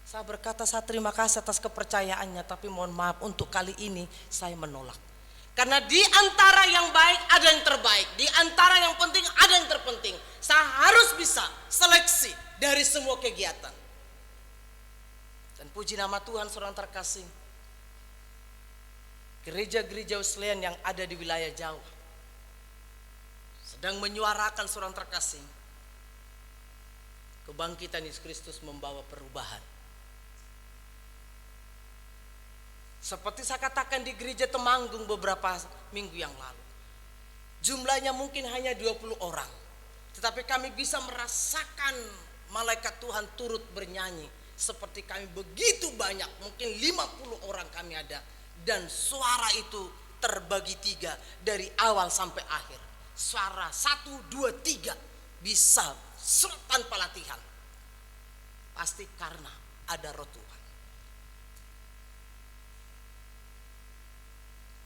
Saya berkata saya terima kasih atas kepercayaannya, tapi mohon maaf untuk kali ini saya menolak. Karena di antara yang baik ada yang terbaik, di antara yang penting ada yang terpenting. Saya harus bisa seleksi dari semua kegiatan. Dan puji nama Tuhan saudara terkasih, gereja-gereja Wesleyan yang ada di wilayah Jawa sedang menyuarakan saudara terkasih, kebangkitan Yesus Kristus membawa perubahan. Seperti saya katakan di gereja Temanggung beberapa minggu yang lalu, jumlahnya mungkin hanya 20 orang, tetapi kami bisa merasakan malaikat Tuhan turut bernyanyi. Seperti kami begitu banyak, mungkin 50 orang kami ada, dan suara itu terbagi 3 dari awal sampai akhir. Suara 1, 2, 3 bisa tanpa latihan. Pasti karena ada roh Tuhan.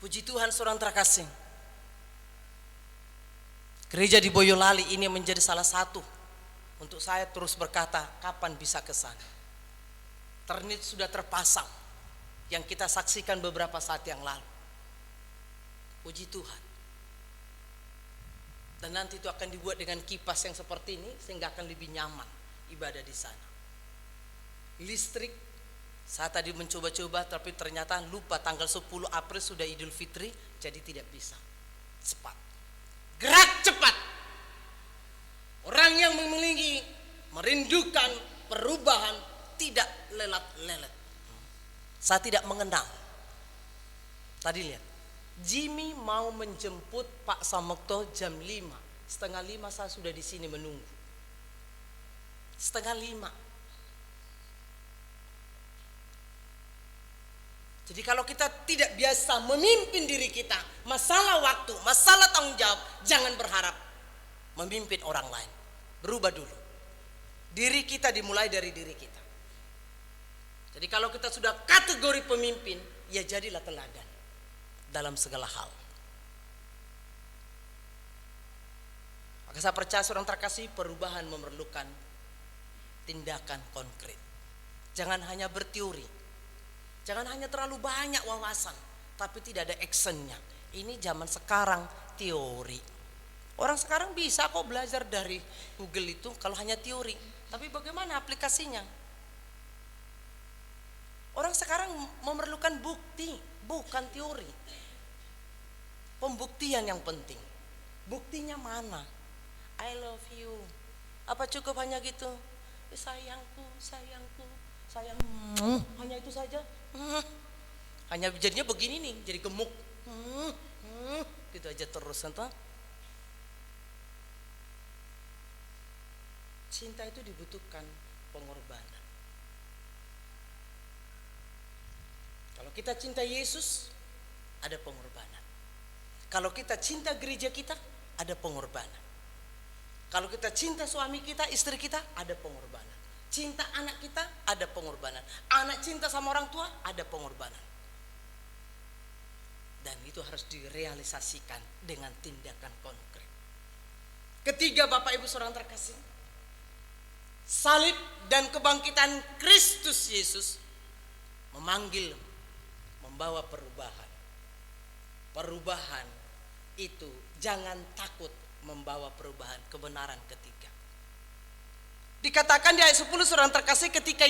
Puji Tuhan saudara terkasih, gereja di Boyolali ini menjadi salah satu untuk saya terus berkata kapan bisa ke sana. Ternit sudah terpasang yang kita saksikan beberapa saat yang lalu. Puji Tuhan. Dan nanti itu akan dibuat dengan kipas yang seperti ini sehingga akan lebih nyaman ibadah di sana. Listrik, saya tadi mencoba-coba tapi ternyata lupa tanggal 10 April sudah Idul Fitri, jadi tidak bisa. Cepat. Gerak cepat. Orang yang memiliki merindukan perubahan tidak lelat-lelet. Saya tidak mengenal. Tadi lihat, Jimmy mau menjemput Pak Samokto jam 5. Setengah 5 saya sudah di sini menunggu. Setengah 5. Jadi kalau kita tidak biasa memimpin diri kita, masalah waktu, masalah tanggung jawab, jangan berharap memimpin orang lain. Berubah dulu. Diri kita dimulai dari diri kita. Jadi kalau kita sudah kategori pemimpin, ya jadilah teladan dalam segala hal. Maka saya percaya seorang terkasih, perubahan memerlukan tindakan konkret. Jangan hanya berteori. Jangan hanya terlalu banyak wawasan, tapi tidak ada actionnya. Ini zaman sekarang teori. Orang sekarang bisa kok belajar dari Google itu kalau hanya teori. Tapi bagaimana aplikasinya? Orang sekarang memerlukan bukti, bukan teori. Pembuktian yang penting. Buktinya mana? I love you. Apa cukup hanya gitu? Sayangku, sayangku, sayang. Hanya itu saja. Hanya jadinya begini nih, jadi gemuk. Gitu aja terus, entah. Cinta itu dibutuhkan pengorbanan. Kalau kita cinta Yesus, ada pengorbanan. Kalau kita cinta gereja kita, ada pengorbanan. Kalau kita cinta suami kita, istri kita, ada pengorbanan. Cinta anak kita, ada pengorbanan. Anak cinta sama orang tua, ada pengorbanan. Dan itu harus direalisasikan dengan tindakan konkret. Ketiga, Bapak Ibu saudara terkasih, salib dan kebangkitan Kristus Yesus memanggil, membawa perubahan. Perubahan itu jangan takut membawa perubahan kebenaran ketiga. Dikatakan di ayat 10 saudara terkasih, ketika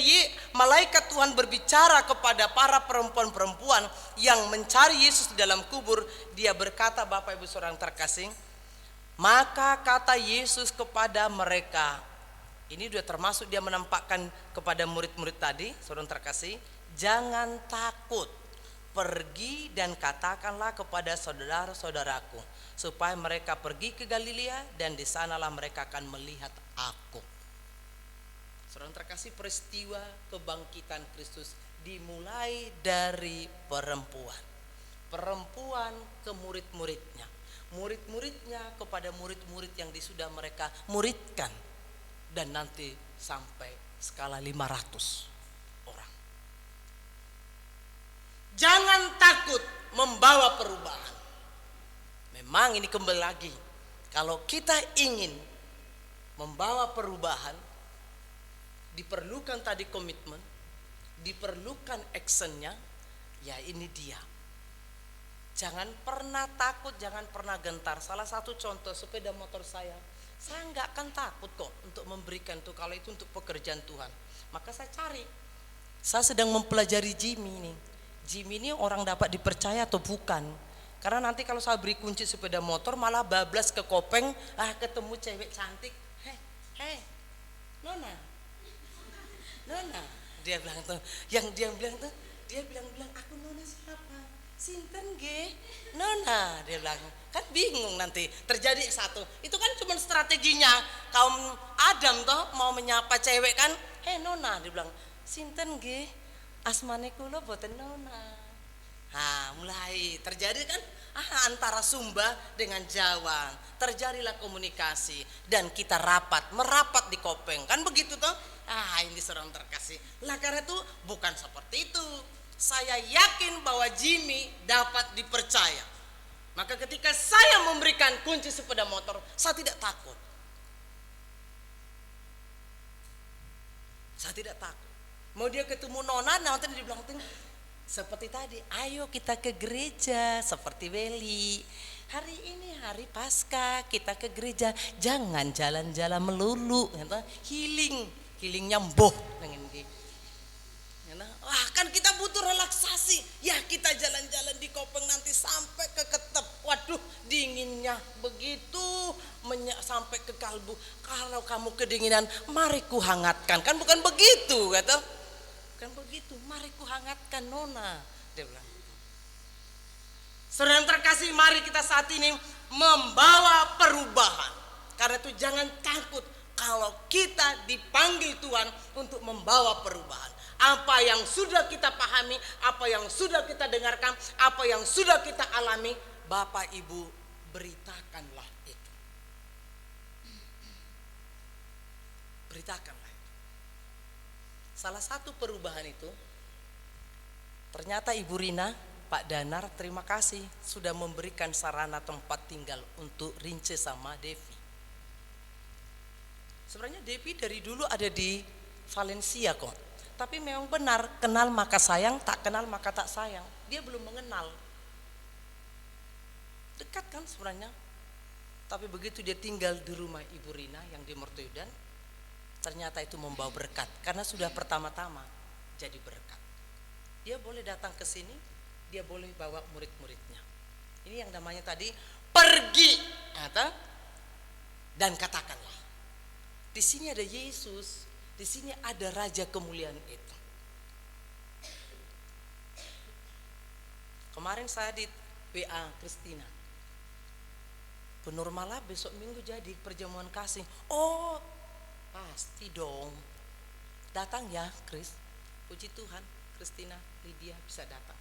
malaikat Tuhan berbicara kepada para perempuan-perempuan yang mencari Yesus di dalam kubur, dia berkata, Bapak Ibu saudara terkasih, maka kata Yesus kepada mereka, ini sudah termasuk dia menampakkan kepada murid-murid tadi, saudara terkasih, jangan takut, pergi dan katakanlah kepada saudara-saudaraku supaya mereka pergi ke Galilea dan di sanalah mereka akan melihat aku. Saudara terkasih, peristiwa kebangkitan Kristus dimulai dari perempuan ke murid-muridnya, murid-muridnya kepada murid-murid yang sudah mereka muridkan, dan nanti sampai skala 500 orang. Jangan takut membawa perubahan. Memang ini kembali lagi, kalau kita ingin membawa perubahan, diperlukan tadi komitmen, diperlukan actionnya, ya ini dia. Jangan pernah takut, jangan pernah gentar. Salah satu contoh sepeda motor saya nggak akan takut kok untuk memberikan itu kalau itu untuk pekerjaan Tuhan. Maka saya cari. Saya sedang mempelajari Jimmy ini. Jimmy ini orang dapat dipercaya atau bukan? Karena nanti kalau saya beri kunci sepeda motor malah bablas ke kopeng, ketemu cewek cantik, hei, Nona, dia bilang tuh, dia bilang aku Nona siapa? Sinten ge? Nona, dia bilang, kan bingung nanti terjadi satu. Itu kan cuma strateginya kaum Adam toh mau menyapa cewek kan, hei Nona, dia bilang, sinten ge? Asmane kula boten Nona. Mulai terjadi kan antara Sumba dengan Jawa, terjadilah komunikasi dan kita merapat di kopeng, kan begitu toh? Ini saudara terkasih. Lah karena itu bukan seperti itu. Saya yakin bahwa Jimmy dapat dipercaya. Maka ketika saya memberikan kunci sepeda motor, saya tidak takut. Saya tidak takut. Mau dia ketemu Nona, nanti dia bilang seperti tadi, ayo kita ke gereja seperti Weli. Hari ini hari Paskah, kita ke gereja, jangan jalan-jalan melulu, healing nyembuh dengan dia. Kan kita butuh relaksasi. Ya kita jalan-jalan di kopeng nanti sampai ke Ketep. Waduh dinginnya begitu sampai ke kalbu. Kalau kamu kedinginan, mari ku hangatkan. Kan bukan begitu kata. Bukan begitu, mari ku hangatkan Nona. Dia bilang. Saudara yang terkasih, mari kita saat ini membawa perubahan. Karena itu jangan takut kalau kita dipanggil Tuhan untuk membawa perubahan. Apa yang sudah kita pahami, apa yang sudah kita dengarkan, apa yang sudah kita alami, Bapak Ibu beritakanlah itu. Beritakanlah itu. Salah satu perubahan itu, ternyata Ibu Rina, Pak Danar, terima kasih sudah memberikan sarana tempat tinggal untuk Rince sama Devi. Sebenarnya Devi dari dulu ada di Valencia kok. Tapi memang benar, kenal maka sayang, tak kenal maka tak sayang. Dia belum mengenal. Dekat kan sebenarnya. Tapi begitu dia tinggal di rumah Ibu Rina yang di Mertoyudan, ternyata itu membawa berkat. Karena sudah pertama-tama jadi berkat. Dia boleh datang ke sini, dia boleh bawa murid-muridnya. Ini yang namanya tadi pergi dan katakanlah. Di sini ada Yesus, di sini ada Raja kemuliaan itu. Kemarin saya di WA Kristina, Bu Nurmala besok minggu jadi perjamuan kasih. Oh pasti dong, datang ya Kris. Puji Tuhan, Kristina, Lydia bisa datang.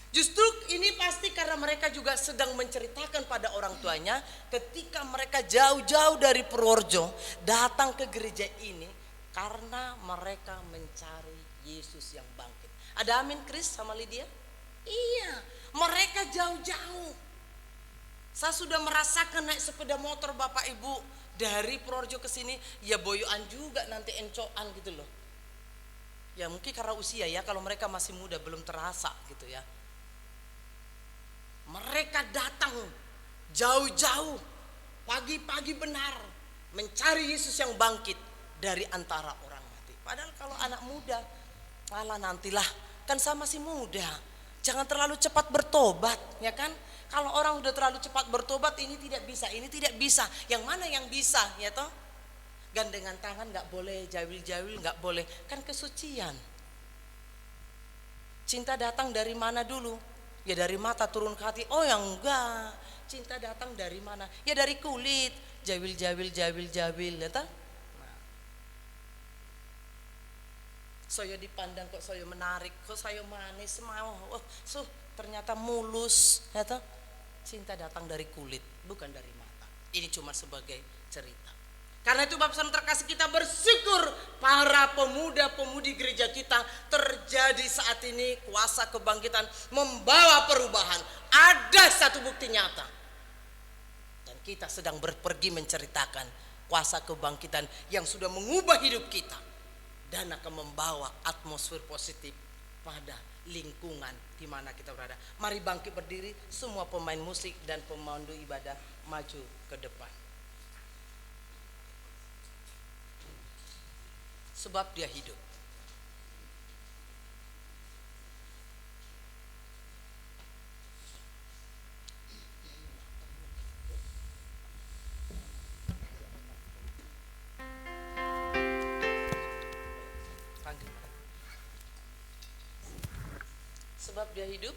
Justru ini pasti karena mereka juga sedang menceritakan pada orang tuanya ketika mereka jauh-jauh dari Purworejo datang ke gereja ini karena mereka mencari Yesus yang bangkit. Ada amin Kris sama Lydia? Iya, mereka jauh-jauh. Saya sudah merasakan naik sepeda motor Bapak Ibu dari Purworejo ke sini, ya boyoan juga nanti encoan gitu loh. Ya mungkin karena usia ya, kalau mereka masih muda belum terasa gitu ya. Mereka datang jauh-jauh, pagi-pagi benar mencari Yesus yang bangkit. dari antara orang mati. Padahal kalau anak muda, malah nantilah, kan saya masih muda. Jangan terlalu cepat bertobat, ya kan? Kalau orang udah terlalu cepat bertobat, ini tidak bisa, ini tidak bisa. Yang mana yang bisa, ya toh? Gandengan tangan nggak boleh, jawil-jawil nggak boleh, kan kesucian. Cinta datang dari mana dulu? Ya dari mata turun ke hati. Oh yang enggak, cinta datang dari mana? Ya dari kulit, jawil-jawil, jawil-jawil, ya toh? Saya dipandang kok saya menarik, kok saya manis, mau, oh, ternyata mulus, ya toh? Cinta datang dari kulit, bukan dari mata. Ini cuma sebagai cerita. Karena itu Bapak Saudara terkasih, kita bersyukur para pemuda-pemudi gereja kita terjadi saat ini kuasa kebangkitan membawa perubahan. Ada satu bukti nyata. Dan kita sedang berpergi menceritakan kuasa kebangkitan yang sudah mengubah hidup kita. Dan akan membawa atmosfer positif pada lingkungan di mana kita berada. Mari bangkit berdiri, semua pemain musik dan pemandu ibadah maju ke depan. Sebab dia hidup. Sebab dia hidup.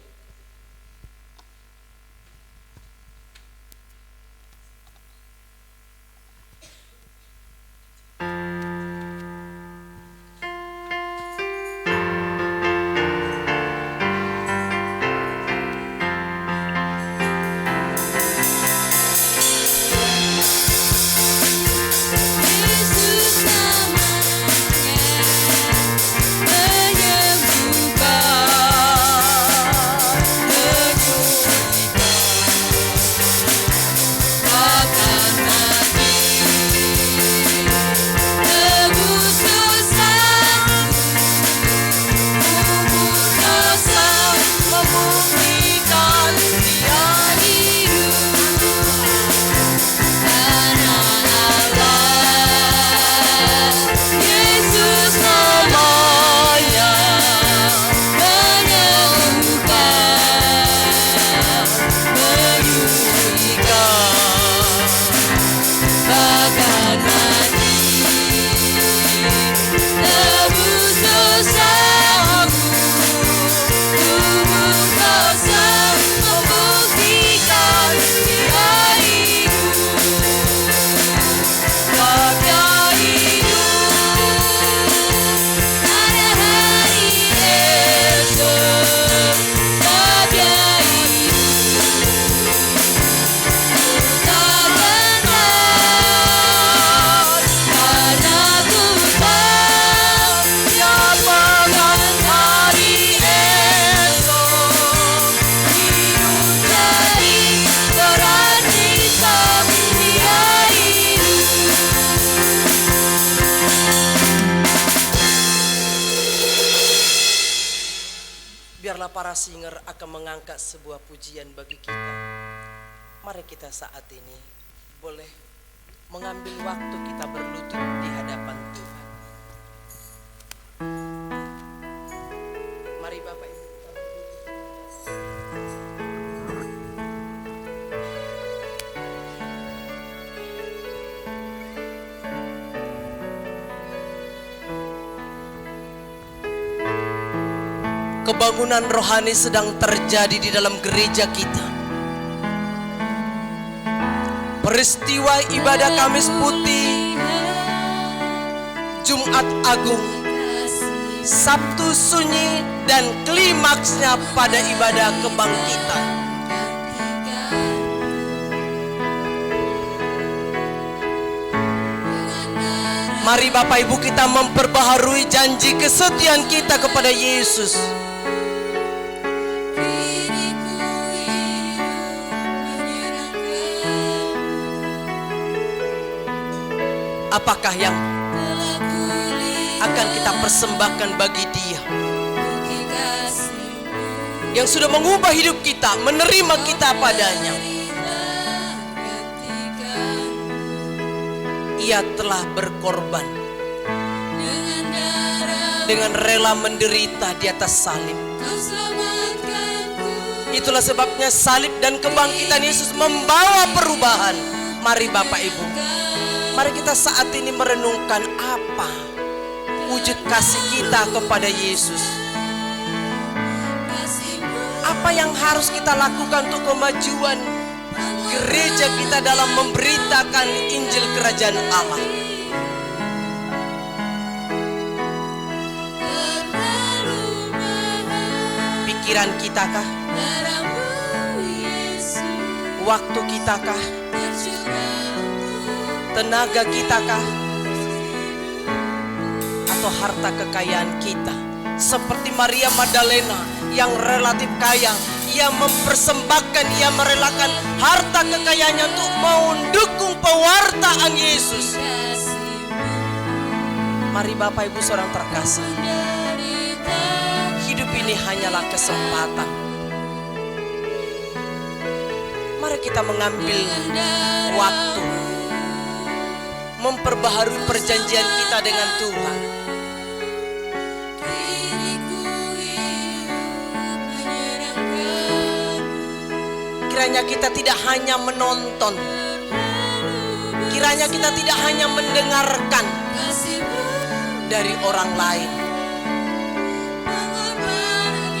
Para singer akan mengangkat sebuah pujian bagi kita. Mari kita saat ini boleh mengambil waktu kita berlutut di hadapan Tuhan. Mari Bapak Ibu kita kebangunan rohani sedang terjadi di dalam gereja kita. Peristiwa ibadah Kamis Putih, Jumat Agung, Sabtu Sunyi, dan klimaksnya pada ibadah kebangkitan. Mari Bapak Ibu kita memperbaharui janji kesetiaan kita kepada Yesus. Apakah yang akan kita persembahkan bagi Dia yang sudah mengubah hidup kita, menerima kita padanya? Ia telah berkorban dengan rela menderita di atas salib. Itulah sebabnya salib dan kebangkitan Yesus membawa perubahan. Mari Bapak Ibu, mari kita saat ini merenungkan apa wujud kasih kita kepada Yesus. Apa yang harus kita lakukan untuk kemajuan gereja kita dalam memberitakan Injil Kerajaan Allah. Pikiran kita kah? Waktu kita kah? Tenaga kita kah? Atau harta kekayaan kita? Seperti Maria Magdalena yang relatif kaya, ia mempersembahkan, ia merelakan harta kekayaannya untuk mendukung pewartaan Yesus. Mari Bapak Ibu saudara terkasih, hidup ini hanyalah kesempatan. Mari kita mengambil waktu, memperbaharui perjanjian kita dengan Tuhan. Kiranya kita tidak hanya menonton, kiranya kita tidak hanya mendengarkan dari orang lain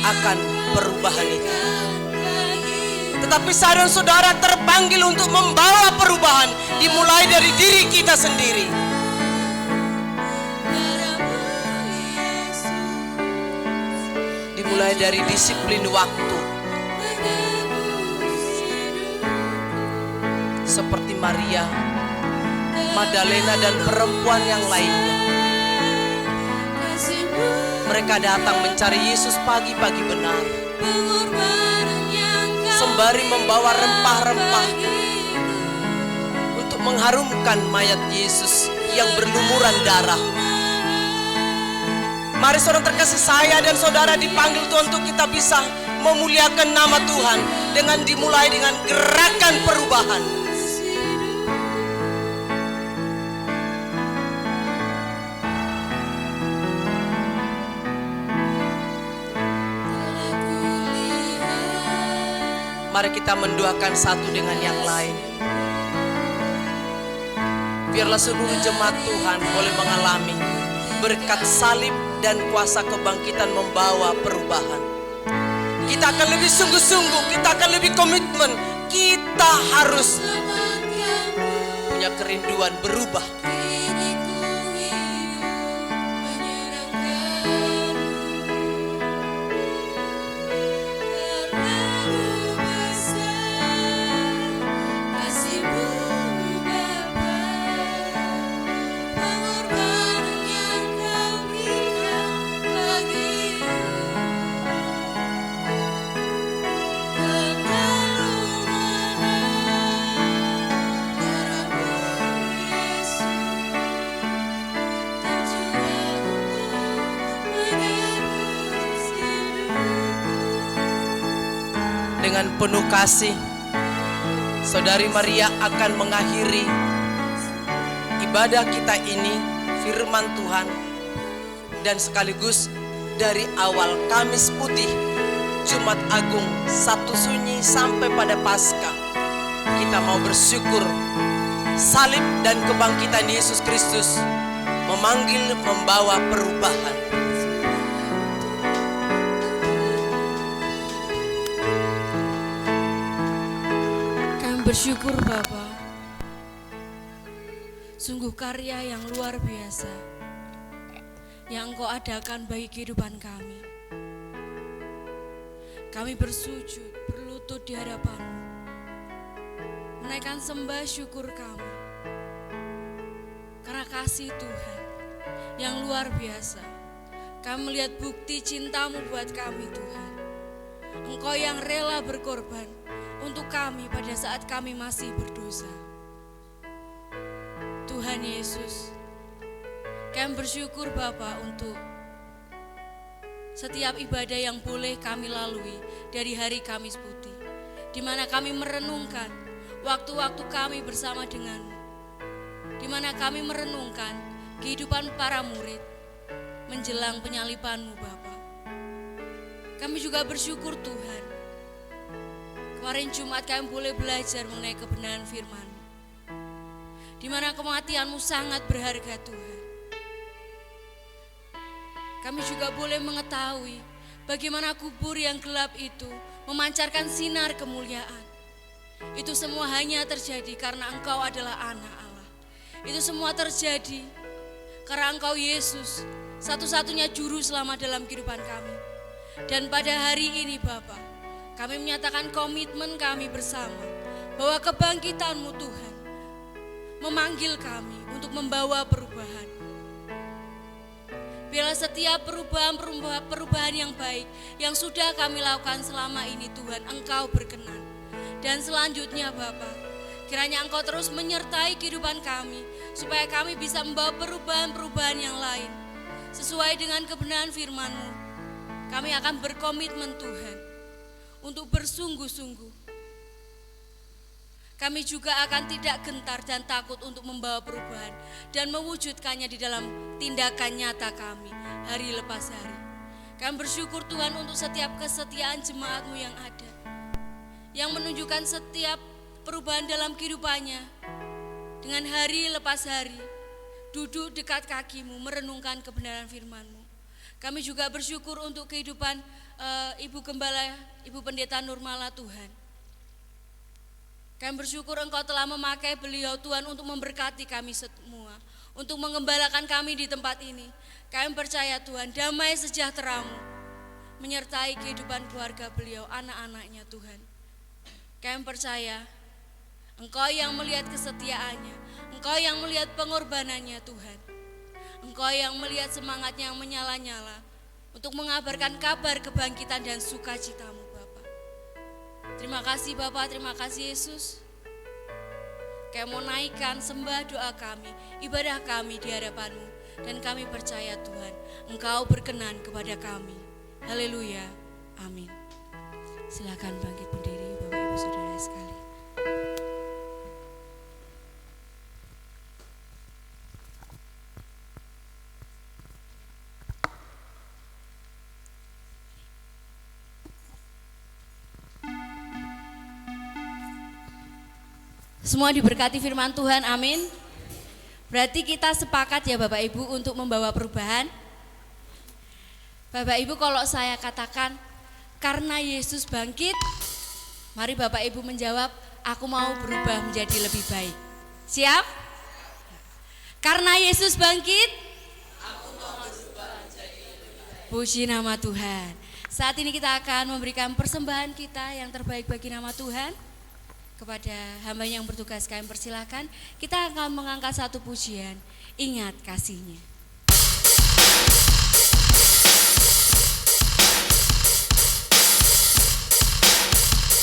akan perubahan itu, tetapi saya dan saudara terpanggil untuk membawa perubahan dimulai dari diri kita sendiri. Dimulai dari disiplin waktu, seperti Maria Magdalena dan perempuan yang lainnya. Mereka datang mencari Yesus pagi-pagi benar, sembari membawa rempah-rempah untuk mengharumkan mayat Yesus yang berlumuran darah. Mari saudara terkasih, saya dan saudara dipanggil Tuhan untuk kita bisa memuliakan nama Tuhan dengan dimulai dengan gerakan perubahan. Mari kita mendoakan satu dengan yang lain. Biarlah seluruh jemaat Tuhan boleh mengalami berkat salib dan kuasa kebangkitan membawa perubahan. Kita akan lebih sungguh-sungguh, kita akan lebih komitmen. Kita harus punya kerinduan berubah. Dengan penuh kasih, Saudari Maria akan mengakhiri ibadah kita ini, firman Tuhan, dan sekaligus dari awal Kamis Putih, Jumat Agung, Sabtu Sunyi sampai pada Paskah, kita mau bersyukur salib dan kebangkitan Yesus Kristus memanggil, membawa perubahan. Bersyukur Bapa, sungguh karya yang luar biasa yang Engkau adakan bagi kehidupan kami. Kami bersujud, berlutut di hadapan-Mu, menaikkan sembah syukur kami karena kasih Tuhan yang luar biasa. Kami melihat bukti cinta-Mu buat kami Tuhan. Engkau yang rela berkorban untuk kami pada saat kami masih berdosa. Tuhan Yesus, kami bersyukur Bapa untuk setiap ibadah yang boleh kami lalui dari hari Kamis Putih, di mana kami merenungkan waktu-waktu kami bersama dengan-Mu, di mana kami merenungkan kehidupan para murid, menjelang penyaliban-Mu Bapa. Kami juga bersyukur Tuhan. Kemarin Jumat kami boleh belajar mengenai kebenaran firman-Mu, di mana kematian-Mu sangat berharga Tuhan. Kami juga boleh mengetahui bagaimana kubur yang gelap itu memancarkan sinar kemuliaan. Itu semua hanya terjadi karena Engkau adalah anak Allah. Itu semua terjadi karena Engkau Yesus, satu-satunya juru selamat dalam kehidupan kami. Dan pada hari ini Bapa, kami menyatakan komitmen kami bersama bahwa kebangkitan-Mu Tuhan memanggil kami untuk membawa perubahan. Biarlah setiap perubahan yang baik yang sudah kami lakukan selama ini Tuhan, Engkau berkenan. Dan selanjutnya Bapa, kiranya Engkau terus menyertai kehidupan kami, supaya kami bisa membawa perubahan-perubahan yang lain. Sesuai dengan kebenaran firman-Mu, kami akan berkomitmen Tuhan, untuk bersungguh-sungguh. Kami juga akan tidak gentar dan takut untuk membawa perubahan dan mewujudkannya di dalam tindakan nyata kami hari lepas hari. Kami bersyukur Tuhan untuk setiap kesetiaan jemaat-Mu yang ada, yang menunjukkan setiap perubahan dalam kehidupannya dengan hari lepas hari, duduk dekat kaki-Mu, merenungkan kebenaran firman-Mu. Kami juga bersyukur untuk kehidupan Ibu Gembala, Ibu Pendeta Nurmala Tuhan. Kami bersyukur Engkau telah memakai beliau Tuhan untuk memberkati kami semua, untuk mengembalakan kami di tempat ini. Kami percaya Tuhan, damai sejahtera-Mu menyertai kehidupan keluarga beliau, anak-anaknya Tuhan. Kami percaya Engkau yang melihat kesetiaannya, Engkau yang melihat pengorbanannya Tuhan. Engkau yang melihat semangatnya yang menyala-nyala untuk mengabarkan kabar kebangkitan dan sukacita-Mu. Terima kasih Bapa, terima kasih Yesus. Kami mau naikkan sembah doa kami, ibadah kami di hadapan-Mu. Dan kami percaya Tuhan, Engkau berkenan kepada kami. Haleluya, amin. Silakan bangkit berdiri Bapak Ibu Saudara sekalian. Semua diberkati firman Tuhan, amin. Berarti kita sepakat ya Bapak Ibu untuk membawa perubahan. Bapak Ibu, kalau saya katakan karena Yesus bangkit, mari Bapak Ibu menjawab, aku mau berubah menjadi lebih baik. Siap? Karena Yesus bangkit, aku mau berubah menjadi lebih baik. Puji nama Tuhan. Saat ini kita akan memberikan persembahan kita yang terbaik bagi nama Tuhan. Kepada hamba yang bertugas kami persilakan, kita akan mengangkat satu pujian, ingat kasih-Nya.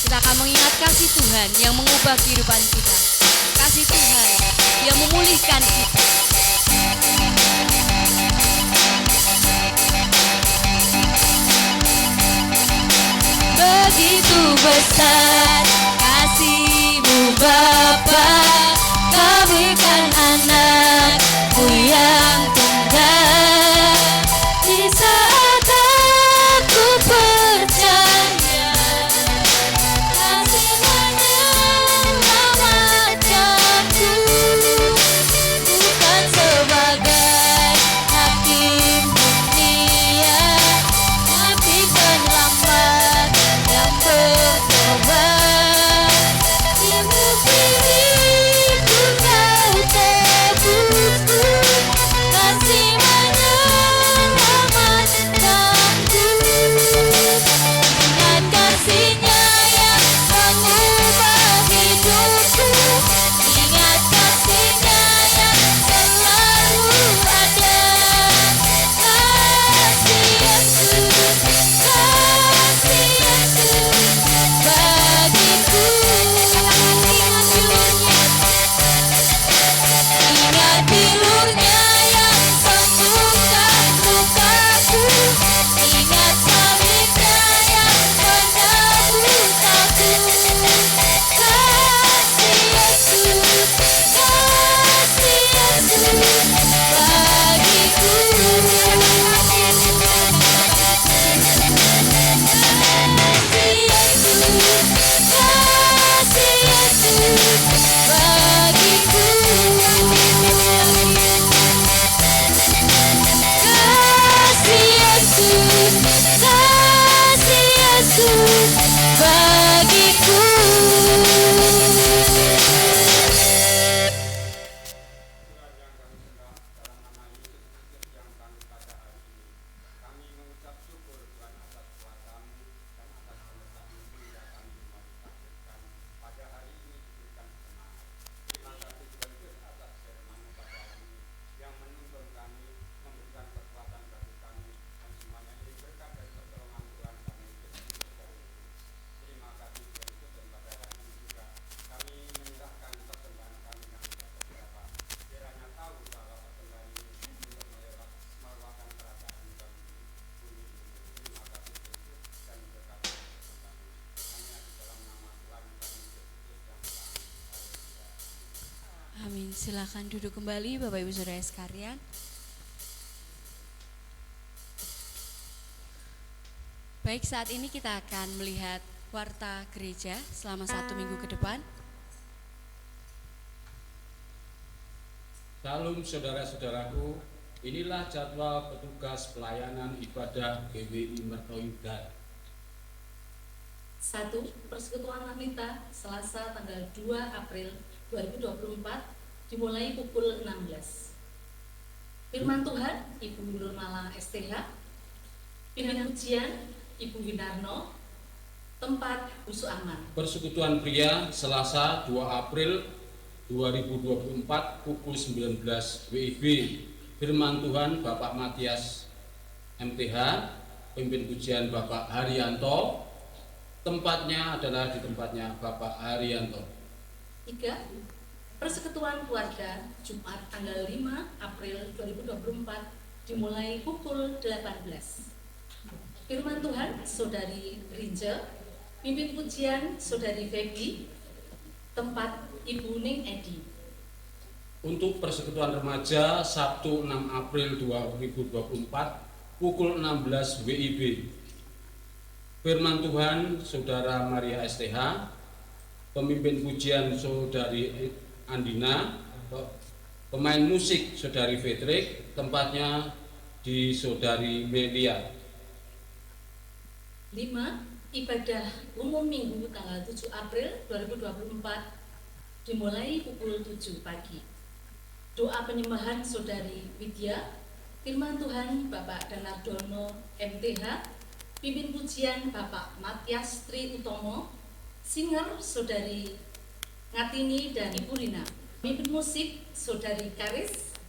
Kita akan mengingat kasih Tuhan yang mengubah kehidupan kita, kasih Tuhan yang memulihkan kita. Begitu besar kasih-Mu Bapa, Kau berikan anak-Mu yang tunggal. Di saat aku percaya, kasih-Mu menyelamatkanku, bukan sebagai hakim dunia, tapi penyelamat yang bertobat. silakan duduk kembali Bapak Ibu Saudara sekalian. Baik, saat ini kita akan melihat warta gereja selama 1 minggu ke depan. Salam saudara-saudaraku, inilah jadwal petugas pelayanan ibadah GWI Mertoyudan. 1. Persekutuan Wanita Selasa tanggal 2 April 2024 dimulai pukul 16. Firman Tuhan Ibu Nurmala STH, pimpinan pujian Ibu Winarno, tempat Busu Aman. Persekutuan pria Selasa 2 April 2024 pukul 19 WIB. Firman Tuhan Bapak Matias MTH, pimpin pujian Bapak Haryanto, tempatnya adalah di tempatnya Bapak Haryanto. 3. Persekutuan keluarga Jumat tanggal 5 April 2024 dimulai pukul 18. Firman Tuhan Saudari Rinja, pimpin pujian Saudari Febi, tempat Ibu Ning Edi. Untuk persekutuan remaja Sabtu 6 April 2024 pukul 16 WIB. Firman Tuhan Saudara Maria STH, pemimpin pujian Saudari Andina, pemain musik Saudari Fetrik, tempatnya di Saudari Melia. 5. Ibadah umum Minggu tanggal 7 April 2024 dimulai pukul 7 pagi. Doa penyembahan Saudari Widya, firman Tuhan Bapak Danardono MTH, pimpin pujian Bapak Matias Tri Utomo, singer Saudari Ngatini dan Ibu Rina, pimpin musik Saudari Karis,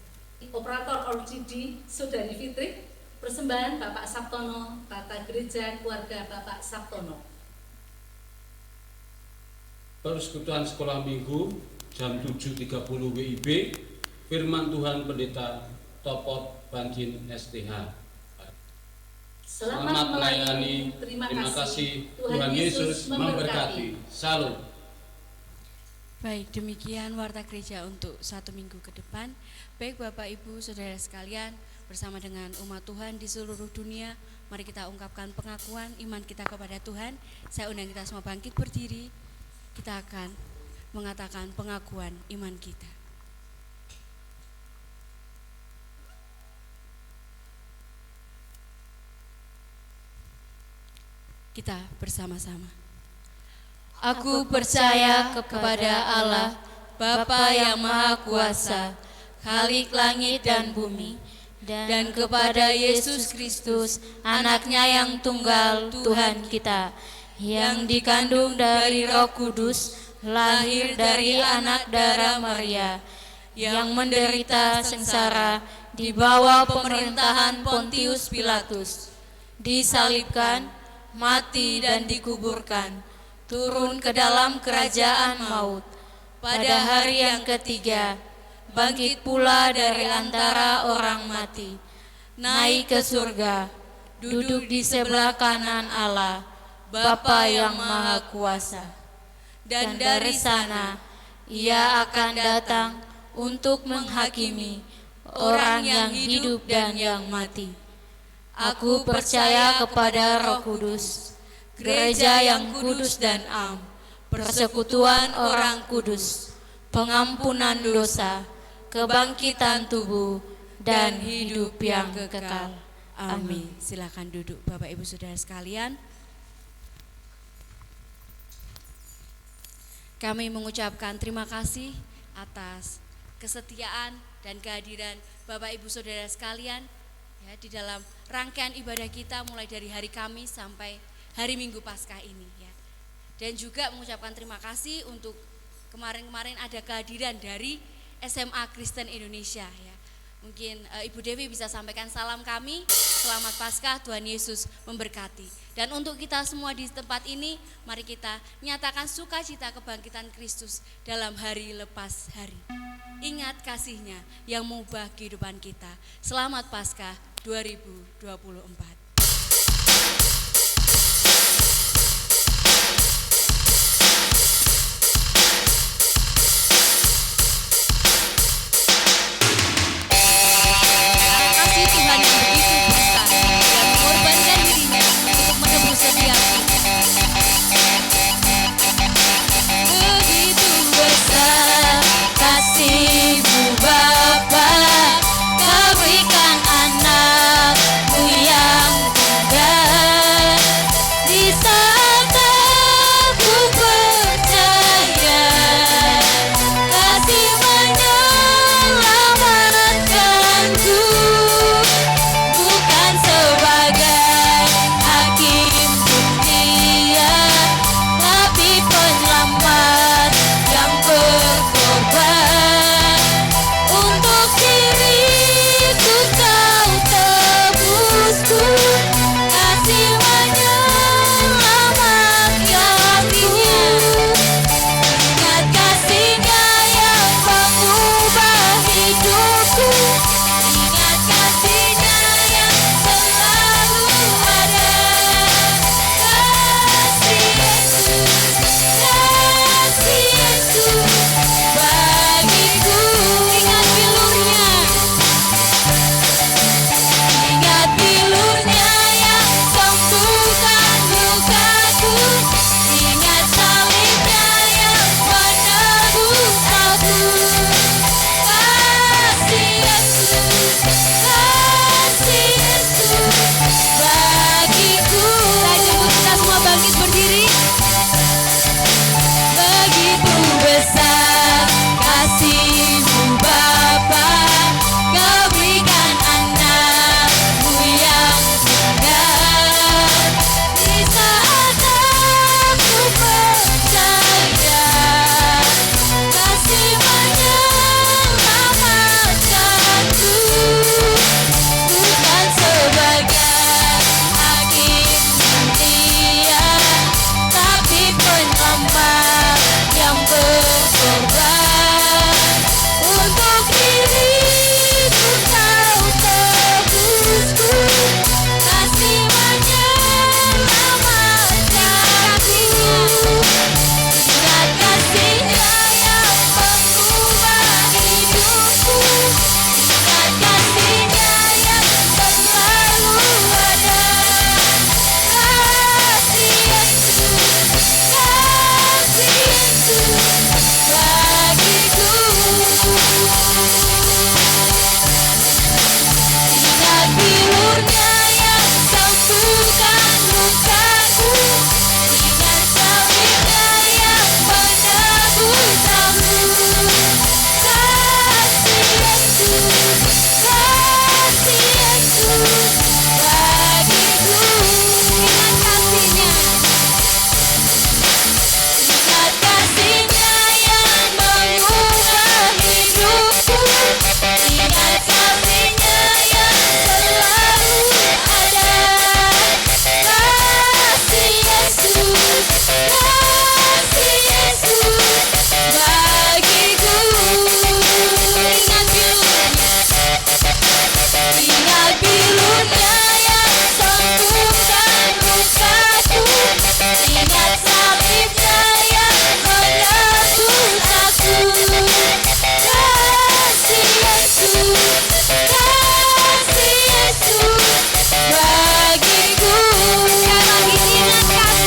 operator OCD Saudari Fitri, persembahan Bapak Sabtono, Tata Gereja Keluarga Bapak Sabtono. Persekutuan sekolah minggu jam 7.30 WIB, firman Tuhan Pendeta Topot Banjin STH. Selamat melayani, terima kasih, Tuhan Yesus memberkati. Salam. Baik, demikian warta gereja untuk 1 minggu ke depan. Baik Bapak Ibu Saudara sekalian, bersama dengan umat Tuhan di seluruh dunia, mari kita ungkapkan pengakuan iman kita kepada Tuhan. Saya undang kita semua bangkit berdiri. Kita akan mengatakan pengakuan iman kita. Kita bersama-sama. Aku percaya kepada Allah, Bapa yang Maha Kuasa, Khalik langit dan bumi, dan kepada Yesus Kristus, anaknya yang tunggal Tuhan kita, yang dikandung dari Roh Kudus, lahir dari anak darah Maria, yang menderita sengsara di bawah pemerintahan Pontius Pilatus, disalibkan, mati dan dikuburkan, turun ke dalam kerajaan maut. Pada hari yang ketiga, bangkit pula dari antara orang mati, naik ke surga, duduk di sebelah kanan Allah, Bapa yang Maha Kuasa. Dan dari sana, Ia akan datang untuk menghakimi orang yang hidup dan yang mati. Aku percaya kepada Roh Kudus, gereja yang kudus dan am, persekutuan orang kudus, pengampunan dosa, kebangkitan tubuh, dan hidup yang kekal. Amin. Silakan duduk Bapak Ibu Saudara sekalian. Kami mengucapkan terima kasih atas kesetiaan dan kehadiran Bapak Ibu Saudara sekalian ya, di dalam rangkaian ibadah kita mulai dari hari Kamis sampai hari Minggu Paskah ini ya. Dan juga mengucapkan terima kasih untuk kemarin-kemarin ada kehadiran dari SMA Kristen Indonesia ya. Mungkin Ibu Dewi bisa sampaikan salam kami, selamat Paskah, Tuhan Yesus memberkati. Dan untuk kita semua di tempat ini, mari kita nyatakan sukacita kebangkitan Kristus dalam hari lepas hari. Ingat kasih-Nya yang mengubah kehidupan kita. Selamat Paskah 2024. kasih Yesus bagiku. Ingat pilunya yang sembuhkan lukaku, ingat salibnya yang menebus aku. Kasih Yesus bagiku. Sekali lagi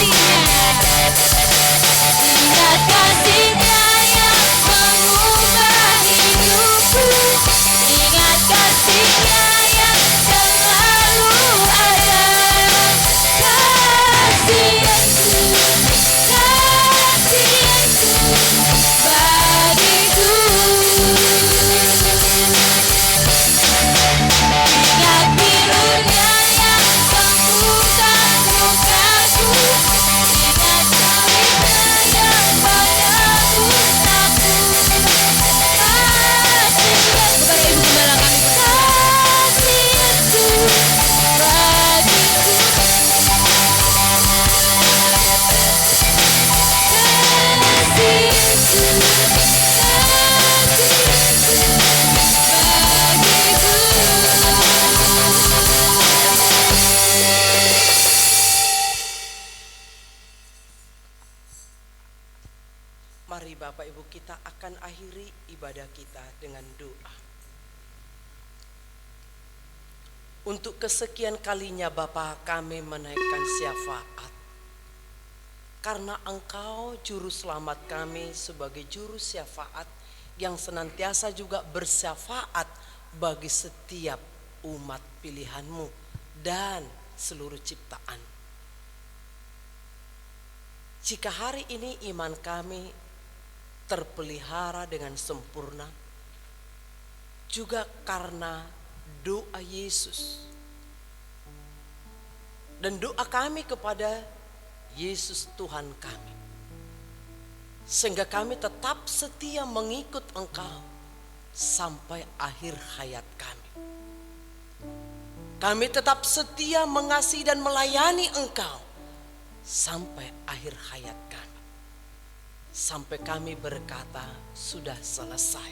ingat kasihnya, ingat kasihnya yang mengubah hidupku, ingat kasihnya yang selalu ada. Kasih Yesus bagiku. Ingat pilunya yang sembuhkan lukaku, ingat salibnya yang menebus aku. Kasih Yesus, kasih Yesus bagiku. Mari Bapak Ibu kita akan akhiri ibadah kita dengan doa. Untuk kesekian kalinya Bapa, kami menaikkan syafaat. Karena Engkau juru selamat kami sebagai juru syafaat yang senantiasa juga bersyafaat bagi setiap umat pilihan-Mu dan seluruh ciptaan. Jika hari ini iman kami terpelihara dengan sempurna, juga karena doa Yesus dan doa kami kepada Yesus Tuhan kami, sehingga kami tetap setia mengikut Engkau sampai akhir hayat kami. Kami tetap setia mengasihi dan melayani Engkau sampai akhir hayat kami. Sampai kami berkata, sudah selesai.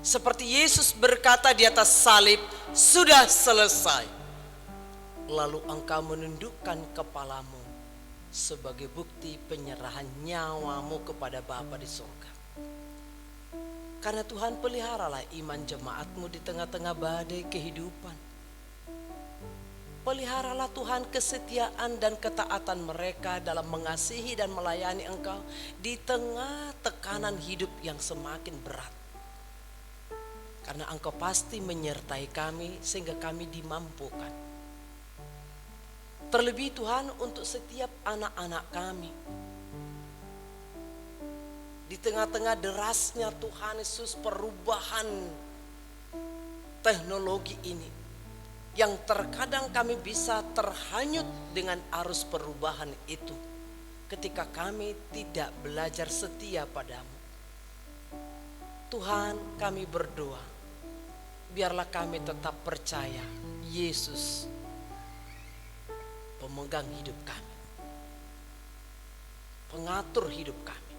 Seperti Yesus berkata di atas salib, sudah selesai. Lalu Engkau menundukkan kepalamu sebagai bukti penyerahan nyawamu kepada Bapa di surga. Karena Tuhan peliharalah iman jemaat-Mu di tengah-tengah badai kehidupan. Peliharalah Tuhan kesetiaan dan ketaatan mereka dalam mengasihi dan melayani Engkau di tengah tekanan hidup yang semakin berat. Karena Engkau pasti menyertai kami sehingga kami dimampukan. Terlebih Tuhan untuk setiap anak-anak kami. Di tengah-tengah derasnya Tuhan Yesus perubahan teknologi ini, yang terkadang kami bisa terhanyut dengan arus perubahan itu ketika kami tidak belajar setia padamu. Tuhan, kami berdoa, biarlah kami tetap percaya Yesus pemegang hidup kami, pengatur hidup kami,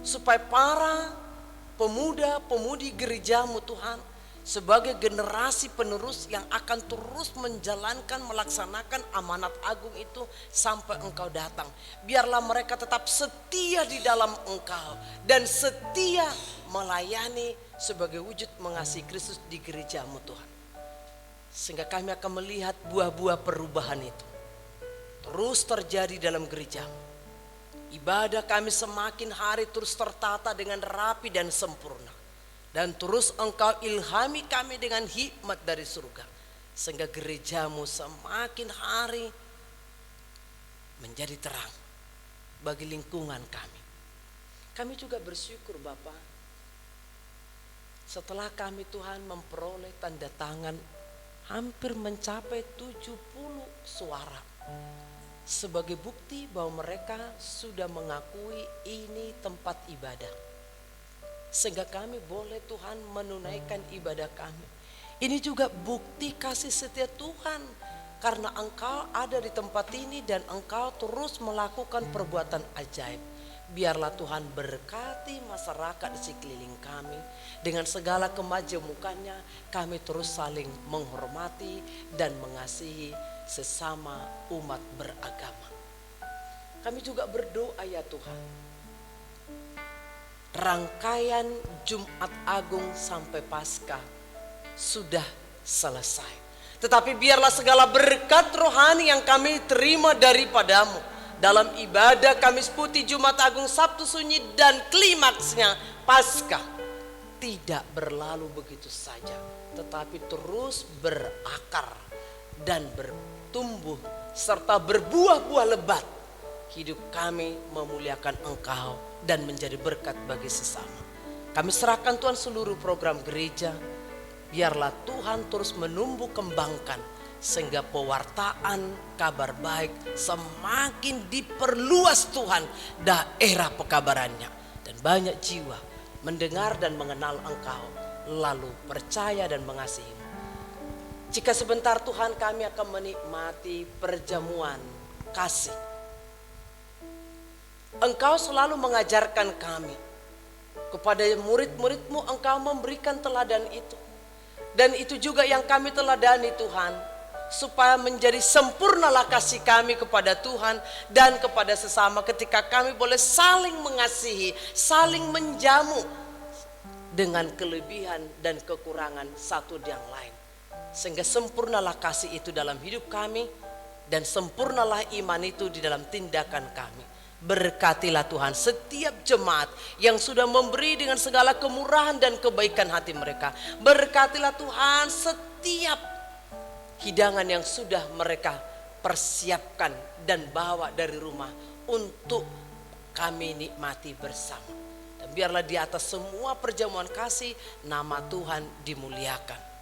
supaya para pemuda-pemudi gereja-Mu Tuhan sebagai generasi penerus yang akan terus menjalankan, melaksanakan amanat agung itu sampai Engkau datang. Biarlah mereka tetap setia di dalam Engkau dan setia melayani sebagai wujud mengasihi Kristus di gereja-Mu Tuhan. Sehingga kami akan melihat buah-buah perubahan itu terus terjadi dalam gereja-Mu. Ibadah kami semakin hari terus tertata dengan rapi dan sempurna. Dan terus Engkau ilhami kami dengan hikmat dari surga. Sehingga gereja-Mu semakin hari menjadi terang bagi lingkungan kami. Kami juga bersyukur Bapa, setelah kami Tuhan memperoleh tanda tangan hampir mencapai 70 suara. Sebagai bukti bahwa mereka sudah mengakui ini tempat ibadah. Sehingga kami boleh Tuhan menunaikan ibadah kami. Ini juga bukti kasih setia Tuhan karena Engkau ada di tempat ini dan Engkau terus melakukan perbuatan ajaib. Biarlah Tuhan berkati masyarakat di sekeliling kami. Dengan segala kemajemukannya kami terus saling menghormati dan mengasihi sesama umat beragama. Kami juga berdoa ya Tuhan, rangkaian Jumat Agung sampai Paskah sudah selesai. Tetapi biarlah segala berkat rohani yang kami terima daripadamu dalam ibadah Kamis Putih, Jumat Agung, Sabtu Sunyi, dan klimaksnya Paskah tidak berlalu begitu saja, tetapi terus berakar dan bertumbuh serta berbuah-buah lebat. Hidup kami memuliakan Engkau dan menjadi berkat bagi sesama. Kami serahkan Tuhan seluruh program gereja. Biarlah Tuhan terus menumbuh kembangkan sehingga pewartaan kabar baik semakin diperluas Tuhan daerah pekabarannya. Dan banyak jiwa mendengar dan mengenal Engkau lalu percaya dan mengasihi-Mu. Jika sebentar Tuhan kami akan menikmati perjamuan kasih. Engkau selalu mengajarkan kami. Kepada murid-murid-Mu Engkau memberikan teladan itu. Dan itu juga yang kami teladani Tuhan, supaya menjadi sempurnalah kasih kami kepada Tuhan dan kepada sesama ketika kami boleh saling mengasihi, saling menjamu dengan kelebihan dan kekurangan satu yang lain. Sehingga sempurnalah kasih itu dalam hidup kami dan sempurnalah iman itu di dalam tindakan kami. Berkatilah Tuhan setiap jemaat yang sudah memberi dengan segala kemurahan dan kebaikan hati mereka. Berkatilah Tuhan setiap hidangan yang sudah mereka persiapkan dan bawa dari rumah untuk kami nikmati bersama. Dan biarlah di atas semua perjamuan kasih nama Tuhan dimuliakan.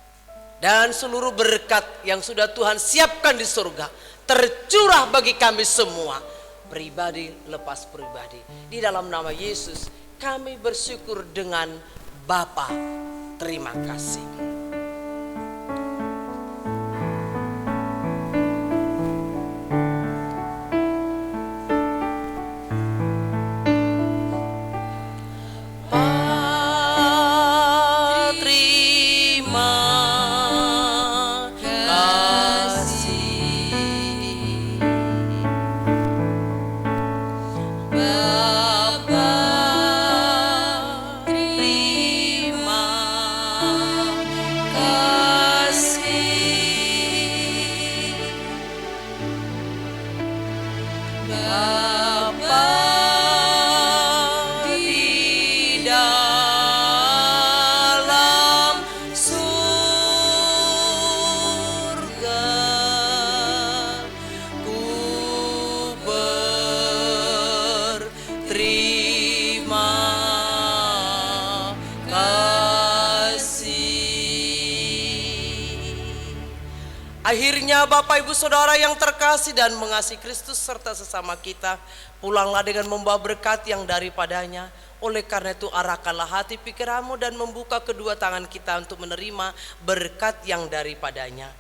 Dan seluruh berkat yang sudah Tuhan siapkan di surga tercurah bagi kami semua. Pribadi lepas pribadi. Di dalam nama Yesus kami bersyukur dengan Bapa. Terima kasih. Akhirnya Bapak Ibu Saudara yang terkasih dan mengasihi Kristus serta sesama kita, pulanglah dengan membawa berkat yang daripadanya. Oleh karena itu arahkanlah hati pikiranmu dan membuka kedua tangan kita untuk menerima berkat yang daripadanya.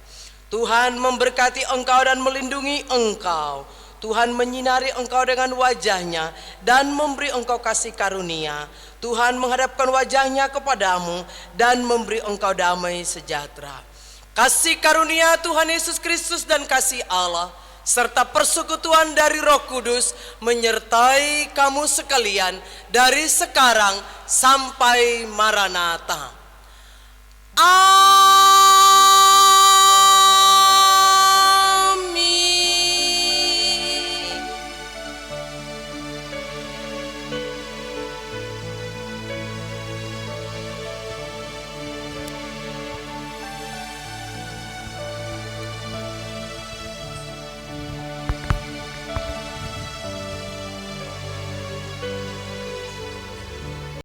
Tuhan memberkati engkau dan melindungi engkau. Tuhan menyinari engkau dengan wajahnya dan memberi engkau kasih karunia. Tuhan menghadapkan wajahnya kepadamu dan memberi engkau damai sejahtera. Kasih karunia Tuhan Yesus Kristus dan kasih Allah serta persekutuan dari Roh Kudus menyertai kamu sekalian dari sekarang sampai Maranatha. Amin.